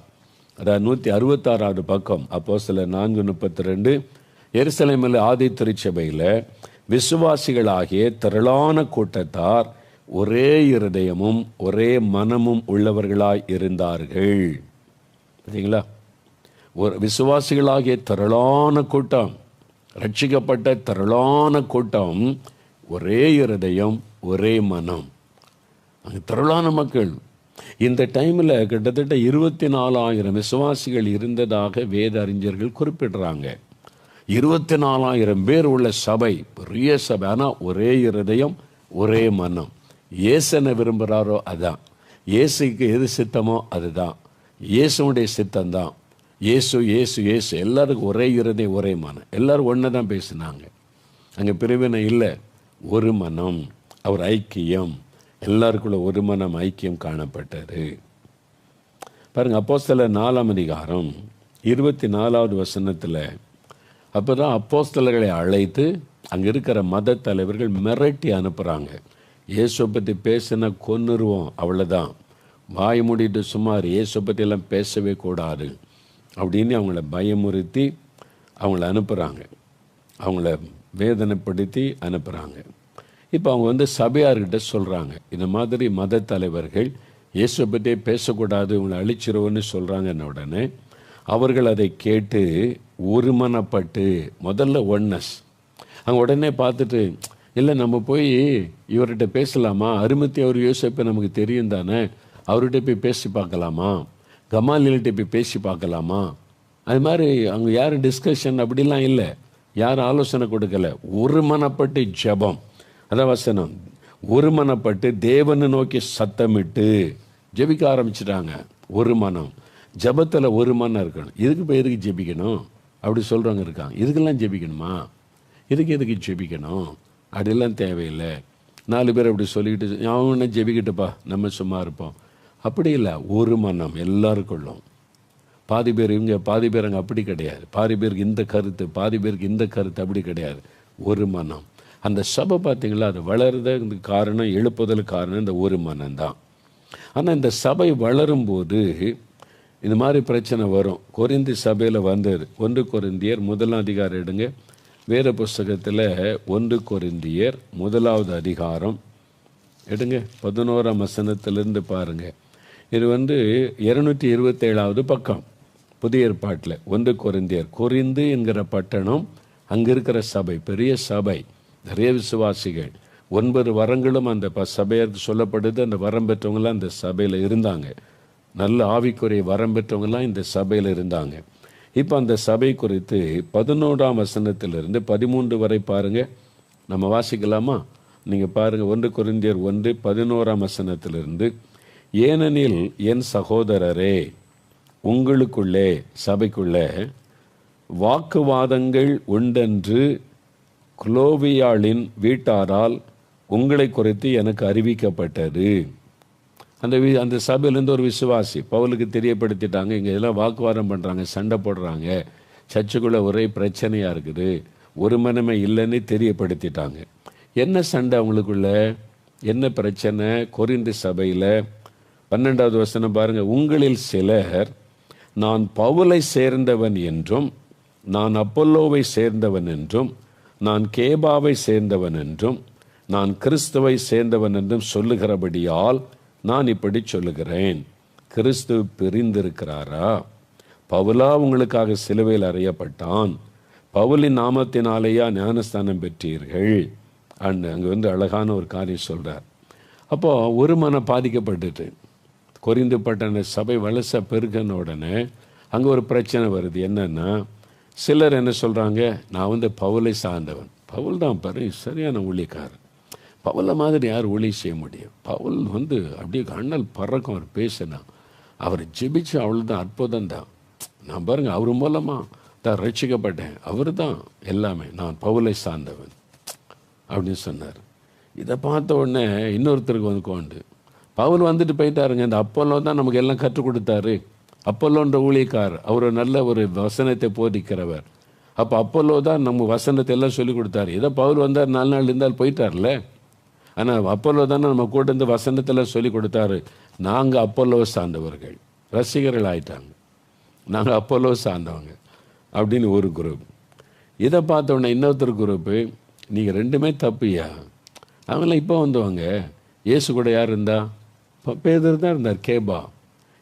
அதாவது 166வது பக்கம், அப்போஸ்தலர் 4:32. எருசலேமில் ஆதி திருச்சபையில் விசுவாசிகளாகிய திரளான கூட்டத்தார் ஒரே இருதயமும் ஒரே மனமும் உள்ளவர்களாய் இருந்தார்கள். சரிங்களா? ஒரு விசுவாசிகளாகிய திரளான கூட்டம், ரட்சிக்கப்பட்ட திரளான கூட்டம், ஒரே இருதயம், ஒரே மனம். அங்கே திரளான மக்கள். இந்த டைமில் கிட்டத்தட்ட 24,000 விசுவாசிகள் இருந்ததாக வேத அறிஞர்கள் குறிப்பிடுறாங்க. 24,000 பேர் உள்ள சபை, பெரிய சபை. ஆனால் ஒரே இருதயம், ஒரே மனம். இயேசு என்ன விரும்புகிறாரோ அதான், இயேசுக்கு எது சித்தமோ அதுதான், இயேசுடைய சித்தம்தான். இயேசு இயேசு இயேசு. எல்லாருக்கும் ஒரே இருதயம், ஒரே மனம். எல்லாரும் ஒன்று தான் பேசினாங்க. அங்கே பிரிவினை இல்லை, ஒரு மனம், அவர் ஐக்கியம். எல்லாருக்குள்ள ஒரு மனம், ஐக்கியம் காணப்பட்டது. பாருங்கள், அப்போஸ்தலர் 4ஆம் அதிகாரம் 24வது வசனத்தில், அப்போ தான் அப்போஸ்தலர்களை அழைத்து அங்கே இருக்கிற மத தலைவர்கள் மிரட்டி அனுப்புகிறாங்க. இயேசுவை பற்றி பேசினா கொன்னுருவோம், அவ்வளோதான், வாய் மூடிட்டு சுமார், இயேசுவை பற்றியெல்லாம் பேசவே கூடாது அப்படின்னு அவங்கள பயமுறுத்தி அவங்கள அனுப்புகிறாங்க. அவங்கள வேதனைப்படுத்தி அனுப்புகிறாங்க. இப்போ அவங்க சபையார்கிட்ட சொல்கிறாங்க, இந்த மாதிரி மத தலைவர்கள் இயேசுவை பற்றியே பேசக்கூடாது, இவங்களை அழிச்சிருவோன்னு சொல்கிறாங்கன்ன உடனே அவர்கள் அதை கேட்டு ஒருமனப்பட்டு, முதல்ல ஒன்னஸ். அவங்க உடனே பார்த்துட்டு, இல்லை நம்ம போய் இவர்கிட்ட பேசலாமா, அருமத்தி அவர் யோசிப்பை நமக்கு தெரியும் தானே, அவர்கிட்ட போய் பேசி பார்க்கலாமா, கமாலியல்கிட்ட போய் பேசி பார்க்கலாமா. அது மாதிரி அங்கே யாரும் டிஸ்கஷன் அப்படிலாம் இல்லை, யாரும் ஆலோசனை கொடுக்கல. ஒருமனப்பட்டு ஜெபம், அதான் வசனம், ஒருமனப்பட்டு தேவனை நோக்கி சத்தமிட்டு ஜெபிக்க ஆரம்பிச்சிட்டாங்க. ஒரு மனம், ஜெபத்தில் ஒரு மனம் இருக்கணும். இதுக்கு இப்போ எதுக்கு ஜெபிக்கணும் அப்படி சொல்கிறவங்க இருக்காங்க. இதுக்கெல்லாம் ஜெபிக்கணுமா, எதுக்கு ஜெபிக்கணும், அப்படிலாம் தேவையில்லை. 4 பேர் அப்படி சொல்லிக்கிட்டு அவனை ஜெபிக்கிட்டுப்பா, நம்ம சும்மா இருப்போம். அப்படி இல்லை, ஒரு மனம் எல்லாருக்குள்ளும். பாதி பேர் இவங்க, பாதி பேர் அங்கே, அப்படி கிடையாது. பாதி பேருக்கு இந்த கருத்து, பாதி பேருக்கு இந்த கருத்து, அப்படி கிடையாது. ஒரு மனம். அந்த சபை பார்த்திங்களா, அது வளர்றதுக்கு காரணம், எழுப்புதலுக்கு காரணம் இந்த ஒரு மனம்தான். ஆனால் இந்த சபை வளரும்போது இந்த மாதிரி பிரச்சனை வரும். கொரிந்தி சபையில் வந்தது. 1 கொரிந்தியர் 1ஆம் அதிகாரம் எடுங்க, வேத புஸ்தகத்தில் 1 கொரிந்தியர் 1வது அதிகாரம் எடுங்க, 11ஆம் வசனத்திலிருந்து பாருங்கள். இது 227வது பக்கம் புதிய ஏற்பாட்டில். 1 கொரிந்தியர், கொரிந்து என்கிற பட்டணம், அங்கே இருக்கிற சபை, பெரிய சபை, நிறைய விசுவாசிகள், 9 வரங்களும் அந்த சபையருக்கு சொல்லப்படுது. அந்த வரம் பெற்றவங்களாம் அந்த சபையில் இருந்தாங்க. நல்ல ஆவிக்குரிய வரம் பெற்றவங்களாம் இந்த சபையில் இருந்தாங்க. இப்போ அந்த சபை குறித்து 11ஆம் வசனத்திலிருந்து 13 வரை பாருங்கள். நம்ம வாசிக்கலாமா? நீங்கள் பாருங்கள். 1 கொரிந்தியர் 1:11ஆம் வசனத்திலிருந்து, ஏனெனில் என் சகோதரரே, உங்களுக்குள்ளே, சபைக்குள்ளே வாக்குவாதங்கள் உண்டென்று குலோவியாளின் வீட்டாரால் உங்களை குறித்து எனக்கு அறிவிக்கப்பட்டது. அந்த சபையிலேருந்து ஒரு விசுவாசி பவுலுக்கு தெரியப்படுத்திட்டாங்க, இங்கே எல்லாம் வாக்குவாதம் பண்ணுறாங்க, சண்டை போடுறாங்க, சர்ச்சுக்குள்ளே ஒரே பிரச்சனையாக இருக்குது, ஒரு மனமே இல்லைன்னு தெரியப்படுத்திட்டாங்க. என்ன சண்டை அவங்களுக்குள்ள, என்ன பிரச்சனை? கொரிந்து சபையில் 12வது வசனம் பாருங்கள். உங்களில் சிலர் நான் பவுலை சேர்ந்தவன் என்றும், நான் அப்பல்லோவை சேர்ந்தவன் என்றும், நான் கேபாவை சேர்ந்தவன் என்றும், நான் கிறிஸ்துவை சேர்ந்தவன் என்றும் சொல்லுகிறபடியால் நான் இப்படி சொல்லுகிறேன். கிறிஸ்து பிரிந்திருக்கிறாரா? பவுலா உங்களுக்காக சிலுவையில் அறையப்பட்டான்? பவுலின் நாமத்தினாலேயா ஞானஸ்தானம் பெற்றீர்கள்? அங்கே அழகான ஒரு காரியம் சொல்கிறார். அப்போது ஒரு மனம் பாதிக்கப்பட்டுட்டு கொரிந்து பட்டண சபை வலச பெருகின உடனே அங்கே ஒரு பிரச்சனை வருது. என்னன்னா, சிலர் என்ன சொல்கிறாங்க, நான் பவுலை சார்ந்தவன், பவுல் தான் பாரு சரியான ஊழியக்காரன், பவுலை மாதிரி யார் ஊழியம் செய்ய முடியும், பவுல் அப்படியே கண்ணல் பறக்கும், அவர் பேசினா, அவர் ஜெபிச்சு அவ்வளோதான், அற்புதம் தான், நான் பாருங்கள் அவர் மூலமாக தான் ரட்சிக்கப்பட்டேன், அவர் தான் எல்லாமே, நான் பவுலை சார்ந்தவன் அப்படின்னு சொன்னார். இதை பார்த்த உடனே இன்னொருத்தருக்கு கொண்டு பவுல் போயிட்டாருங்க, இந்த அப்போலோ தான் நமக்கு எல்லாம் கற்றுக் கொடுத்தாரு, அப்போலோன்ற ஊழியக்கார், அவர் நல்ல ஒரு வசனத்தை போதிக்கிறவர், அப்போ அப்போலோ தான் நம்ம வசனத்தை எல்லாம் சொல்லி கொடுத்தாரு. ஏதோ பவுல் 4 நாள் இருந்தால் போயிட்டார்ல, ஆனால் அப்போலோ தானே நம்ம கூட இருந்து வசனத்தில் சொல்லி கொடுத்தாரு. நாங்கள் அப்போலோவை சார்ந்தவர்கள், ரசிகர்கள் ஆயிட்டாங்க, நாங்கள் அப்போலோவை சார்ந்தவங்க அப்படின்னு ஒரு குரூப். இதை பார்த்த உடனே இன்னொருத்தர் குரூப்பு, நீங்கள் ரெண்டுமே தப்புயா, அவங்களாம் இப்போ வந்தவங்க, இயேசு கூட யார் இருந்தா? பேதர் தான் இருந்தார், கேபா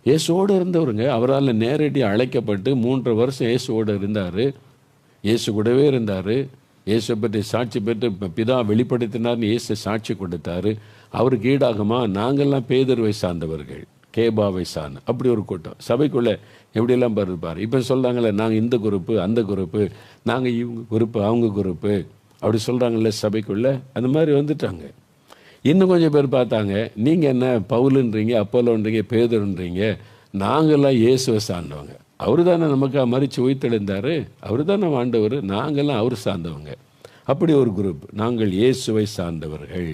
இயேசுவோடு இருந்தவருங்க, அவரால் நேரடியாக அழைக்கப்பட்டு 3 வருஷம் இயேசுவோடு இருந்தார். இயேசு கூடவே இருந்தார். இயேசு பற்றி சாட்சி பெற்று பிதா வெளிப்படுத்தினார்னு இயேசு சாட்சி கொடுத்தாரு. அவருக்கு ஈடாகுமா? நாங்கள்லாம் பேதுருவை சார்ந்தவர்கள், கேபாவை சார்ந்த அப்படி ஒரு கூட்டம். சபைக்குள்ளே எப்படியெல்லாம் பாரு. இப்போ சொல்கிறாங்களே, நாங்கள் இந்த குரூப்பு அந்த குரூப்பு, நாங்கள் இவங்க குரூப்பு அவங்க குரூப்பு அப்படி சொல்கிறாங்களே சபைக்குள்ளே. அந்த மாதிரி வந்துட்டாங்க. இன்னும் கொஞ்சம் பேர் பார்த்தாங்க, நீங்கள் என்ன பவுலுன்றீங்க, அப்போலோன்றீங்க, பேதுருன்றீங்க, நாங்கள்லாம் இயேசுவை சார்ந்தவங்க. அவரு தானே நமக்கு மறித்து உயிர்த்தெழுந்தார், அவர் தான் நம்ம ஆண்டவர், நாங்கள்லாம் அவர் சார்ந்தவங்க. அப்படி ஒரு குரூப். நாங்கள் இயேசுவை சார்ந்தவர்கள்.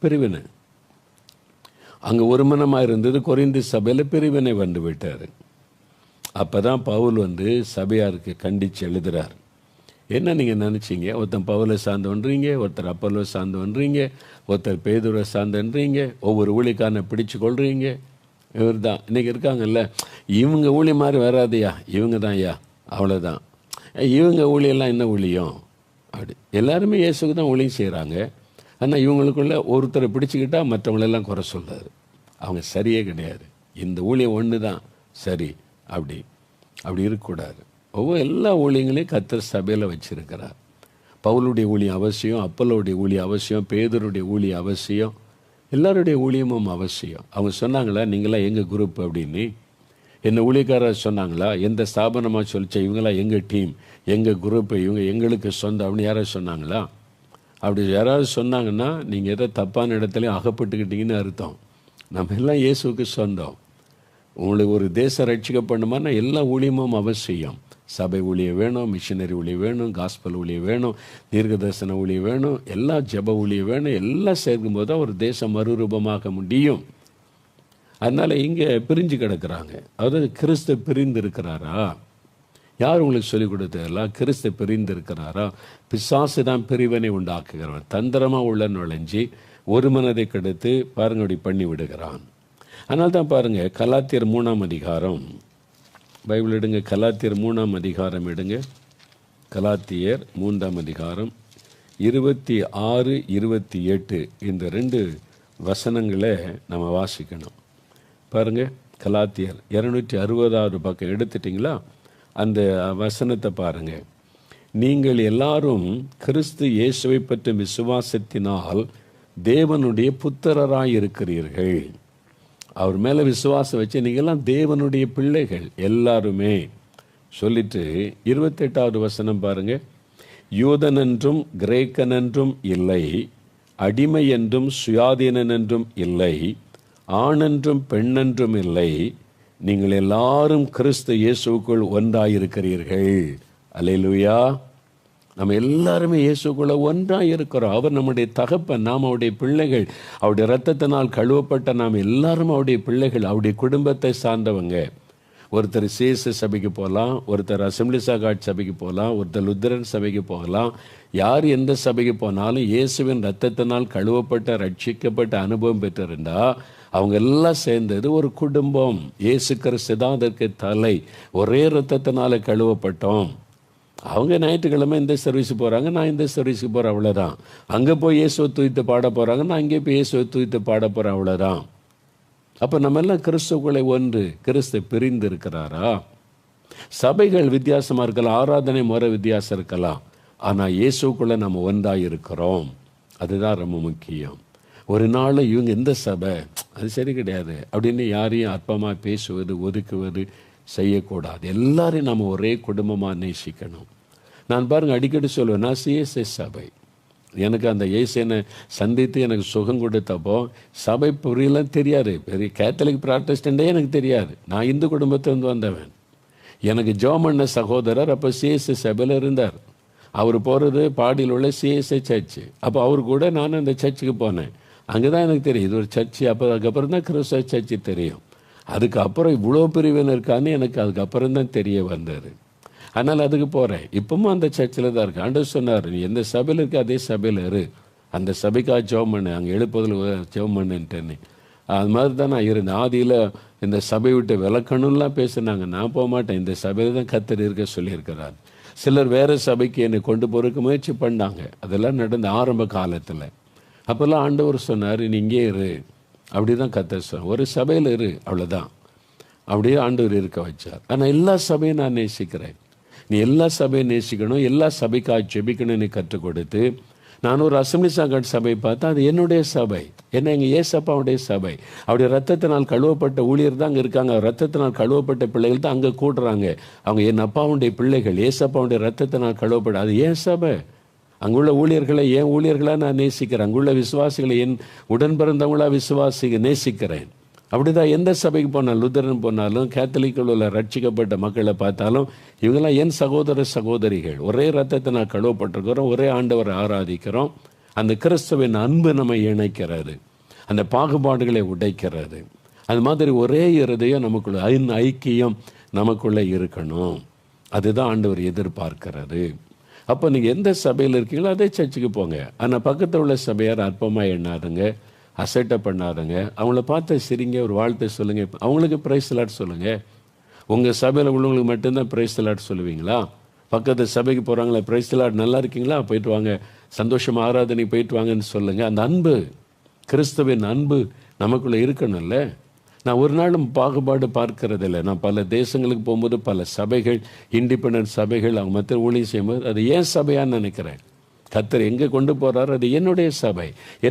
பிரிவினை அங்கே ஒரு மனமாக இருந்தது. கொரிந்து சபையில் பிரிவினை வந்து விட்டார். அப்போ தான் பவுல் சபையாருக்கு கண்டித்து எழுதுகிறார். என்ன நீங்கள் நினச்சிங்க? ஒருத்தன் பவுலை சார்ந்தவன்றீங்க, ஒருத்தர் அப்போலோ சார்ந்தவன்றீங்க, ஒருத்தர் பேதுரை சார்ந்தன்றீங்க, ஒவ்வொரு ஊழிக்காரனை பிடிச்சு கொள்றீங்க. இவர் தான் இன்றைக்கி இருக்காங்கல்ல, இவங்க ஊழி மாதிரி வராதையா, இவங்க தான் ஐயா, அவ்வளோதான். இவங்க ஊழியெல்லாம் என்ன ஊழியம் அப்படி. எல்லாருமே இயேசுக்கு தான் ஊழியம் செய்கிறாங்க. ஆனால் இவங்களுக்குள்ள ஒருத்தரை பிடிச்சிக்கிட்டா மற்றவங்களெல்லாம் குறை சொல்கிறாரு. அவங்க சரியே கிடையாது. இந்த ஊழியம் ஒன்று தான் சரி. அப்படி இருக்கக்கூடாது. ஒவ்வொரு எல்லா ஊழியங்களையும் கர்த்தர் சபையில் வச்சிருக்கிறார். பவுலுடைய ஊழியம் அவசியம், அப்போலோடைய ஊழியம் அவசியம், பேதுருடைய ஊழியம் அவசியம், எல்லாருடைய ஊழியமும் அவசியம். அவங்க சொன்னாங்களா, நீங்களாம் எங்கள் குரூப் அப்படின்னு? என்ன ஊழியக்காரர் சொன்னாங்களா? எந்த ஸ்தாபனமாக சொல்லிச்சா இவங்களாம் எங்கள் டீம், எங்கள் குரூப்பு, இவங்க எங்களுக்கு சொந்தம் அப்படின்னு யாராவது சொன்னாங்களா? அப்படி யாராவது சொன்னாங்கன்னா நீங்கள் ஏதோ தப்பான இடத்துலையும் அகப்பட்டுக்கிட்டீங்கன்னு அர்த்தம். நம்ம எல்லாம் இயேசுவுக்கு சொந்தம். உங்களுக்கு ஒரு தேசம் ரட்சிக்கப்படணுமானா எல்லா ஊழியமும் அவசியம். சபை ஊழியம் வேணும், மிஷினரி ஊழியம் வேணும், காஸ்பல் ஊழியம் வேணும், தீர்க்கதரிசன ஊழியம் வேணும், எல்லா ஜெப ஊழியம் வேணும். எல்லாம் சேர்க்கும்போது தான் ஒரு தேசம் மறுரூபமாக முடியும். அதனால் இங்கே பிரிஞ்சு கிடக்கிறாங்க. அதாவது கிறிஸ்து பிரிந்து இருக்கிறாரா? யார் உங்களுக்கு சொல்லிக் கொடுத்ததெல்லாம்? கிறிஸ்து பிரிந்து இருக்கிறாரா? பிசாசு தான் பிரிவினை உண்டாக்குகிறவன். தந்திரமாக உள்ள நுழைஞ்சி ஒரு மனதை கெடுத்து பாருங்க அப்படி பண்ணி விடுகிறான். அதனால தான் பாருங்கள், கலாத்தியர் 3ஆம் அதிகாரம், பைபிள் எடுங்க, கலாத்தியர் 3ஆம் அதிகாரம் எடுங்க. கலாத்தியர் 3ஆம் அதிகாரம் 26, 28 இந்த 2 வசனங்களை நம்ம வாசிக்கணும். பாருங்கள், கலாத்தியர் 260வது பக்கம் எடுத்துட்டிங்களா? அந்த வசனத்தை பாருங்கள். நீங்கள் எல்லாரும் கிறிஸ்து இயேசுவை பற்றி விசுவாசத்தினால் தேவனுடைய புத்திரராய் இருக்கிறீர்கள். அவர் மேலே விசுவாசம் வச்சு நீங்கள்லாம் தேவனுடைய பிள்ளைகள் எல்லாருமே சொல்லிட்டு 28வது வசனம் பாருங்கள். யூதன் என்றும் கிரேக்கன் என்றும் இல்லை, அடிமை என்றும் சுயாதீனன் என்றும் இல்லை, ஆணென்றும் பெண்ணென்றும் இல்லை, நீங்கள் எல்லாரும் கிறிஸ்து இயேசுக்குள் ஒன்றாயிருக்கிறீர்கள். அல்லேலூயா. நம்ம எல்லாருமே இயேசுக்குள்ள ஒன்றாக இருக்கிறோம். அவர் நம்முடைய தகப்பன், நாம் அவருடைய பிள்ளைகள். அவருடைய இரத்தத்தினால் கழுவப்பட்ட நாம் எல்லாரும் அவருடைய பிள்ளைகள், அவருடைய குடும்பத்தை சார்ந்தவங்க. ஒருத்தர் சிஎஸ்ஐ சபைக்கு போகலாம், ஒருத்தர் அசம்பிளிஸ் ஆஃப் காட் சபைக்கு போகலாம், ஒருத்தர் லுத்தரன் சபைக்கு போகலாம். யார் எந்த சபைக்கு போனாலும் இயேசுவின் இரத்தத்தினால் கழுவப்பட்ட ரட்சிக்கப்பட்ட அனுபவம் பெற்றிருந்தால் அவங்க எல்லாம் சேர்ந்தது ஒரு குடும்பம். இயேசு கிறிஸ்து தான் அதற்கு தலை. ஒரே இரத்தத்தினால கழுவப்பட்டோம். அவங்க ஞாயிற்றுக்கிழமை இந்த சர்வீஸு போகிறாங்க, நான் இந்த சர்வீஸுக்கு போகிறேன், அவ்வளோதான். அங்கே போய் இயேசுவை தூய்த்து பாட போகிறாங்க, நான் அங்கே போய் இயேசுவை தூய்த்து பாட போகிறேன், அவ்வளோதான். அப்போ நம்ம எல்லாம் கிறிஸ்துக்குள்ளே ஒன்று. கிறிஸ்து பிரிந்து இருக்கிறாரா? சபைகள் வித்தியாசமாக இருக்கலாம், ஆராதனை முறை வித்தியாசம் இருக்கலாம், ஆனால் இயேசுக்குள்ளே நம்ம ஒன்றாக இருக்கிறோம். அதுதான் ரொம்ப முக்கியம். ஒரு நாள் இவங்க எந்த சபை, அது சரி கிடையாது அப்படின்னு யாரையும் அற்பமாக பேசுவது, ஒதுக்குவது செய்யக்கூடாது. எல்லாரையும் நம்ம ஒரே குடும்பமாக நேசிக்கணும். நான் பாருங்கள், அடிக்கடி சொல்லுவேன், நான் சிஎஸ்ஐ சபை. எனக்கு அந்த இயேசுனை சந்தித்து எனக்கு சுகம் கொடுத்தப்போ சபை புரியலாம் தெரியாது. பெரிய கேத்தலிக் ப்ராட்டஸ்டண்டே எனக்கு தெரியாது. நான் இந்து குடும்பத்திலிருந்து வந்தவன். எனக்கு ஜோமண்ண சகோதரர் அப்போ சிஎஸ்ஐ சபையில் இருந்தார். அவர் போகிறது பாடியில் உள்ள சிஎஸ்ஐ சர்ச்சு. அப்போ அவர் கூட நான் அந்த சர்ச்சுக்கு போனேன். அங்கே தான் எனக்கு தெரியும் இது ஒரு சர்ச்சு. அப்போ அதுக்கப்புறம் தான் கிறிஸ்தவ சர்ச்சு தெரியும். அதுக்கப்புறம் இவ்வளோ பிரிவினர் இருக்கான்னு எனக்கு அதுக்கப்புறம் தான் தெரிய வந்தார். அதனால் அதுக்கு போகிறேன். இப்பவும் அந்த சர்ச்சில் தான் இருக்கு. ஆண்டவர் சொன்னார், நீ எந்த சபையில் இருக்கு அதே சபையில் இரு, அந்த சபைக்காக ஜெபம் பண்ணு, அங்கே எழுப்பதில் ஜெபம் பண்ணுன்ட்டேன்னு. அது மாதிரி தான் நான் இருந்தேன். ஆதியில் இந்த சபை விட்டு விளக்கணும்லாம் பேசுனாங்க. நான் போக மாட்டேன், இந்த சபையில் தான் கர்த்தர் இருக்க சொல்லியிருக்கிறார். சிலர் வேறு சபைக்கு என்னை கொண்டு போகிறதுக்கு முயற்சி பண்ணாங்க. அதெல்லாம் நடந்த ஆரம்ப காலத்தில். அப்போல்லாம் ஆண்டவர் சொன்னார், நீ இங்கே இரு, அப்படி தான் கர்த்தர் சொன்னார். ஒரு சபையில் இரு, அவ்வளோதான். அப்படியே ஆண்டவர் இருக்க வச்சார். ஆனால் எல்லா சபையும் நான் நேசிக்கிறேன். நீ எல்லா சபையை நேசிக்கணும், எல்லா சபைக்காக ஜெபிக்கணும்னு கற்றுக் கொடுத்து, நான் ஒரு அசம்பிளிஸ் ஆஃப் காட் சபை பார்த்தா அது என்னுடைய சபை, என்ன எங்கள் ஏசப்பாவுடைய சபை. அவருடைய ரத்தத்தினால் கழுவப்பட்ட ஊழியர் தான் அங்கே இருக்காங்க, ரத்தத்தினால் கழுவப்பட்ட பிள்ளைகள் தான் அங்கே கூடுறாங்க. அவங்க என் அப்பாவுடைய பிள்ளைகள், ஏசப்பாவுடைய ரத்தத்தினால் கழுவப்பட்ட, அது ஏன் சபை. அங்குள்ள ஊழியர்களை என் ஊழியர்களாக நான் நேசிக்கிறேன், அங்குள்ள விசுவாசிகளை என் உடன் பிறந்தவங்களா நேசிக்கிறேன். அப்படிதான் எந்த சபைக்கு போனாலும், லுத்தரன் போனாலும், கேத்தலிக்கில் உள்ள ரட்சிக்கப்பட்ட மக்களை பார்த்தாலும் இவங்கெல்லாம் என் சகோதர சகோதரிகள். ஒரே ரத்தத்தை நான் கழுவப்பட்டிருக்கிறோம், ஒரே ஆண்டவரை ஆராதிக்கிறோம். அந்த கிறிஸ்துவின் அன்பு நம்மை இணைக்கிறது, அந்த பாகுபாடுகளை உடைக்கிறது. அது மாதிரி ஒரே இருதயம் நமக்குள்ள, ஐக்கியம் நமக்குள்ளே இருக்கணும். அதுதான் ஆண்டவர் எதிர்பார்க்கிறது. அப்போ நீங்கள் எந்த சபையில் இருக்கீங்களோ அதே சர்ச்சுக்கு போங்க. ஆனால் பக்கத்தில் உள்ள சபையார் அற்பமாக எண்ணாதுங்க, அசட்டை பண்ணாதுங்க. அவங்கள பார்த்து சிரிங்க, ஒரு வாழ்த்தை சொல்லுங்கள், அவங்களுக்கு பிரைஸ் லாட் சொல்லுங்கள். உங்கள் சபையில் உள்ளவங்களுக்கு மட்டும்தான் பிரைஸ் லாட் சொல்லுவீங்களா? பக்கத்து சபைக்கு போகிறாங்களே, பிரைஸ் லாட் நல்லா இருக்கீங்களா, போயிட்டு வாங்க, சந்தோஷமாக ஆராதனை போயிட்டு வாங்கன்னு சொல்லுங்கள். அந்த அன்பு, கிறிஸ்துவின் அன்பு நமக்குள்ளே இருக்கணும்ல. நான் ஒரு நாளும் பாகுபாடு பார்க்கறதில்லை. நான் பல தேசங்களுக்கு போகும்போது பல சபைகள், இண்டிபெண்டன்ட் சபைகள், அவங்க மற்ற ஊழியம் செய்யும்போது அது ஏன் சபையான்னு நினைக்கிறேன். கர்த்தர் எங்கே கொண்டு போகிறார், அது என்னுடைய சபை.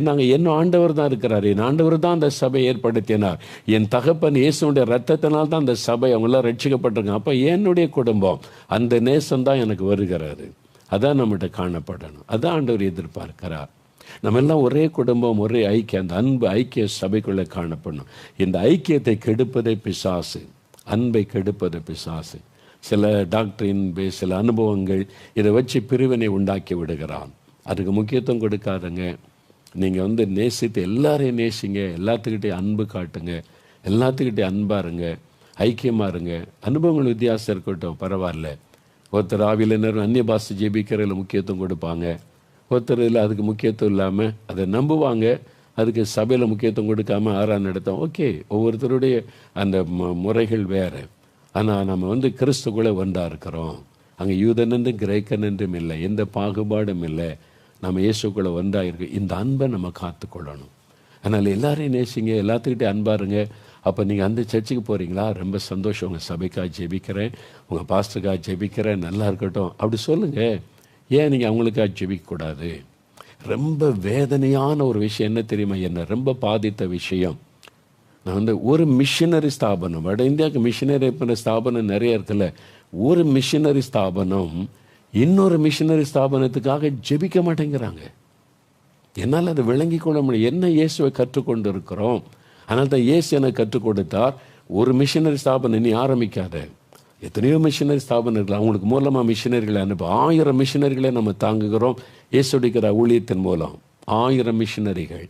நாங்க என்ன ஆண்டவர் தான் இருக்கிறார், என் ஆண்டவர் தான் அந்த சபை ஏற்படுத்தினார். என் தகப்பன் இயேசுடைய ரத்தத்தினால் தான் அந்த சபை அவங்களாம் ரட்சிக்கப்பட்டிருக்காங்க. அப்போ என்னுடைய குடும்பம், அந்த நேசம் தான் எனக்கு வருகிறது. அதான் நம்மகிட்ட காணப்படணும். அதான் ஆண்டவர் எதிர்பார்க்கிறார். நம்ம எல்லாம் ஒரே குடும்பம், ஒரே ஐக்கியம், அந்த அன்பு ஐக்கிய சபைக்குள்ளே காணப்படணும். இந்த ஐக்கியத்தை கெடுப்பதே பிசாசு, அன்பை கெடுப்பது பிசாசு. சில டாக்டரின் சில அனுபவங்கள் இதை வச்சு பிரிவினை உண்டாக்கி விடுகிறான். அதுக்கு முக்கியத்துவம் கொடுக்காதங்க. நீங்கள் நேசித்து எல்லாரையும் நேசிங்க, எல்லாத்துக்கிட்டையும் அன்பு காட்டுங்க, எல்லாத்துக்கிட்டையும் அன்பாக இருங்க, ஐக்கியமாக இருங்க. அனுபவங்கள் வித்தியாசம் இருக்கட்டும், பரவாயில்ல. ஒருத்தர் ஆவியினர் அந்நிய பாஷை ஜெபிக்கிறதுல முக்கியத்துவம் கொடுப்பாங்க, ஒருத்தர் இல்லை அதுக்கு முக்கியத்துவம் இல்லாமல் அதை நம்புவாங்க, அதுக்கு சபையில் முக்கியத்துவம் கொடுக்காம ஆராய்ச்சி நடத்தும். ஓகே, ஒவ்வொருத்தருடைய அந்த முறைகள் வேறு. ஆனால் நம்ம கிறிஸ்துக்குள்ளே ஒன்றாக இருக்கிறோம். அங்கே யூதன் என்றும் கிரேக்கன் என்றும் இல்லை, எந்த பாகுபாடும் இல்லை. நம்ம இயேசுக்குள்ளே ஒன்றாக இருக்கு. இந்த அன்பை நம்ம காத்துக்கொள்ளணும். அதனால் எல்லாரையும் நேசிங்க, எல்லாத்துக்கிட்டே அன்பாருங்க. அப்போ நீங்கள் அந்த சர்ச்சுக்கு போகிறீங்களா, ரொம்ப சந்தோஷம், உங்கள் சபைக்காக ஜெபிக்கிறேன், உங்கள் பாஸ்டருக்காக ஜெபிக்கிறேன், நல்லா இருக்கட்டும் அப்படி சொல்லுங்கள். ஏன் நீங்கள் அவங்களுக்காக ஜெபிக்கக்கூடாது? ரொம்ப வேதனையான ஒரு விஷயம் என்ன தெரியுமா, என்னை ரொம்ப பாதித்த விஷயம். நான் ஒரு மிஷினரி ஸ்தாபனம், வட இந்தியாவுக்கு மிஷினரி பண்ண ஸ்தாபனம் நிறைய இருக்குல்ல, ஒரு மிஷினரி ஸ்தாபனம் இன்னொரு மிஷினரி ஸ்தாபனத்துக்காக ஜெபிக்க மாட்டேங்கிறாங்க. என்னால் அதை விளங்கி கொள்ள முடியும். என்ன இயேசுவை கற்றுக்கொண்டு இருக்கிறோம். அதனால தான் இயேசு எனக்கு கற்றுக் கொடுத்தார், ஒரு மிஷினரி ஸ்தாபனம் நீ ஆரம்பிக்காத. எத்தனையோ மிஷினரி ஸ்தாபனங்கள், அவங்களுக்கு மூலமாக மிஷினரிகளை அனுப்ப 1000 மிஷினரிகளை நம்ம தாங்குகிறோம். இயேசுடிக்கிற ஊழியத்தின் மூலம் 1000 மிஷினரிகள்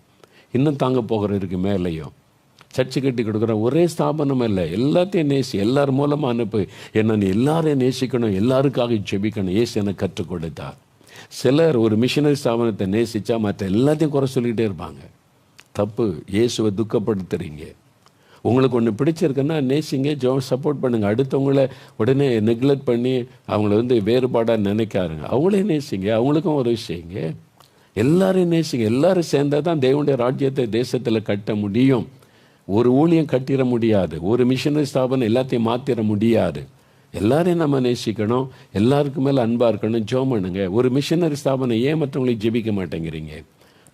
இன்னும் தாங்க போகிறதுக்கு மேலேயும் சர்ச்சை கட்டி கொடுக்குற ஒரே ஸ்தாபனம் இல்லை, எல்லாத்தையும் நேசி, எல்லார் மூலமாக அனுப்பு. ஏன்னா நீ எல்லாரையும் நேசிக்கணும், எல்லாருக்காக ஜெபிக்கணும். இயேசு எனக்கு கற்றுக் கொடுத்தார். சிலர் ஒரு மிஷினரி ஸ்தாபனத்தை நேசித்தா மற்ற எல்லாத்தையும் குறை சொல்லிக்கிட்டே இருப்பாங்க. தப்பு. இயேசுவை துக்கப்படுத்துறீங்க. உங்களுக்கு ஒன்று பிடிச்சிருக்குன்னா நேசிங்க, சப்போர்ட் பண்ணுங்கள். அடுத்தவங்கள உடனே நெக்லெக்ட் பண்ணி அவங்கள வேறுபாடாக நினைக்காருங்க. அவங்களே நேசிங்க, அவங்களுக்கும் உதவி செய்யுங்க. எல்லாரையும் நேசிங்க. எல்லாரும் சேர்ந்தால் தான் தேவனுடைய ராஜ்யத்தை தேசத்தில் கட்ட முடியும். ஒரு ஊழியம் கட்டிட முடியாது, ஒரு மிஷினரி ஸ்தாபனம் எல்லாத்தையும் மாற்றிட முடியாது. எல்லாரையும் நம்ம நேசிக்கணும், எல்லாருக்கும் மேலே அன்பாக இருக்கணும். ஜெபம் பண்ணுங்க. ஒரு மிஷினரி ஸ்தாபனம் ஏன் மற்றவங்களுக்கு ஜெபிக்க மாட்டேங்கிறீங்க?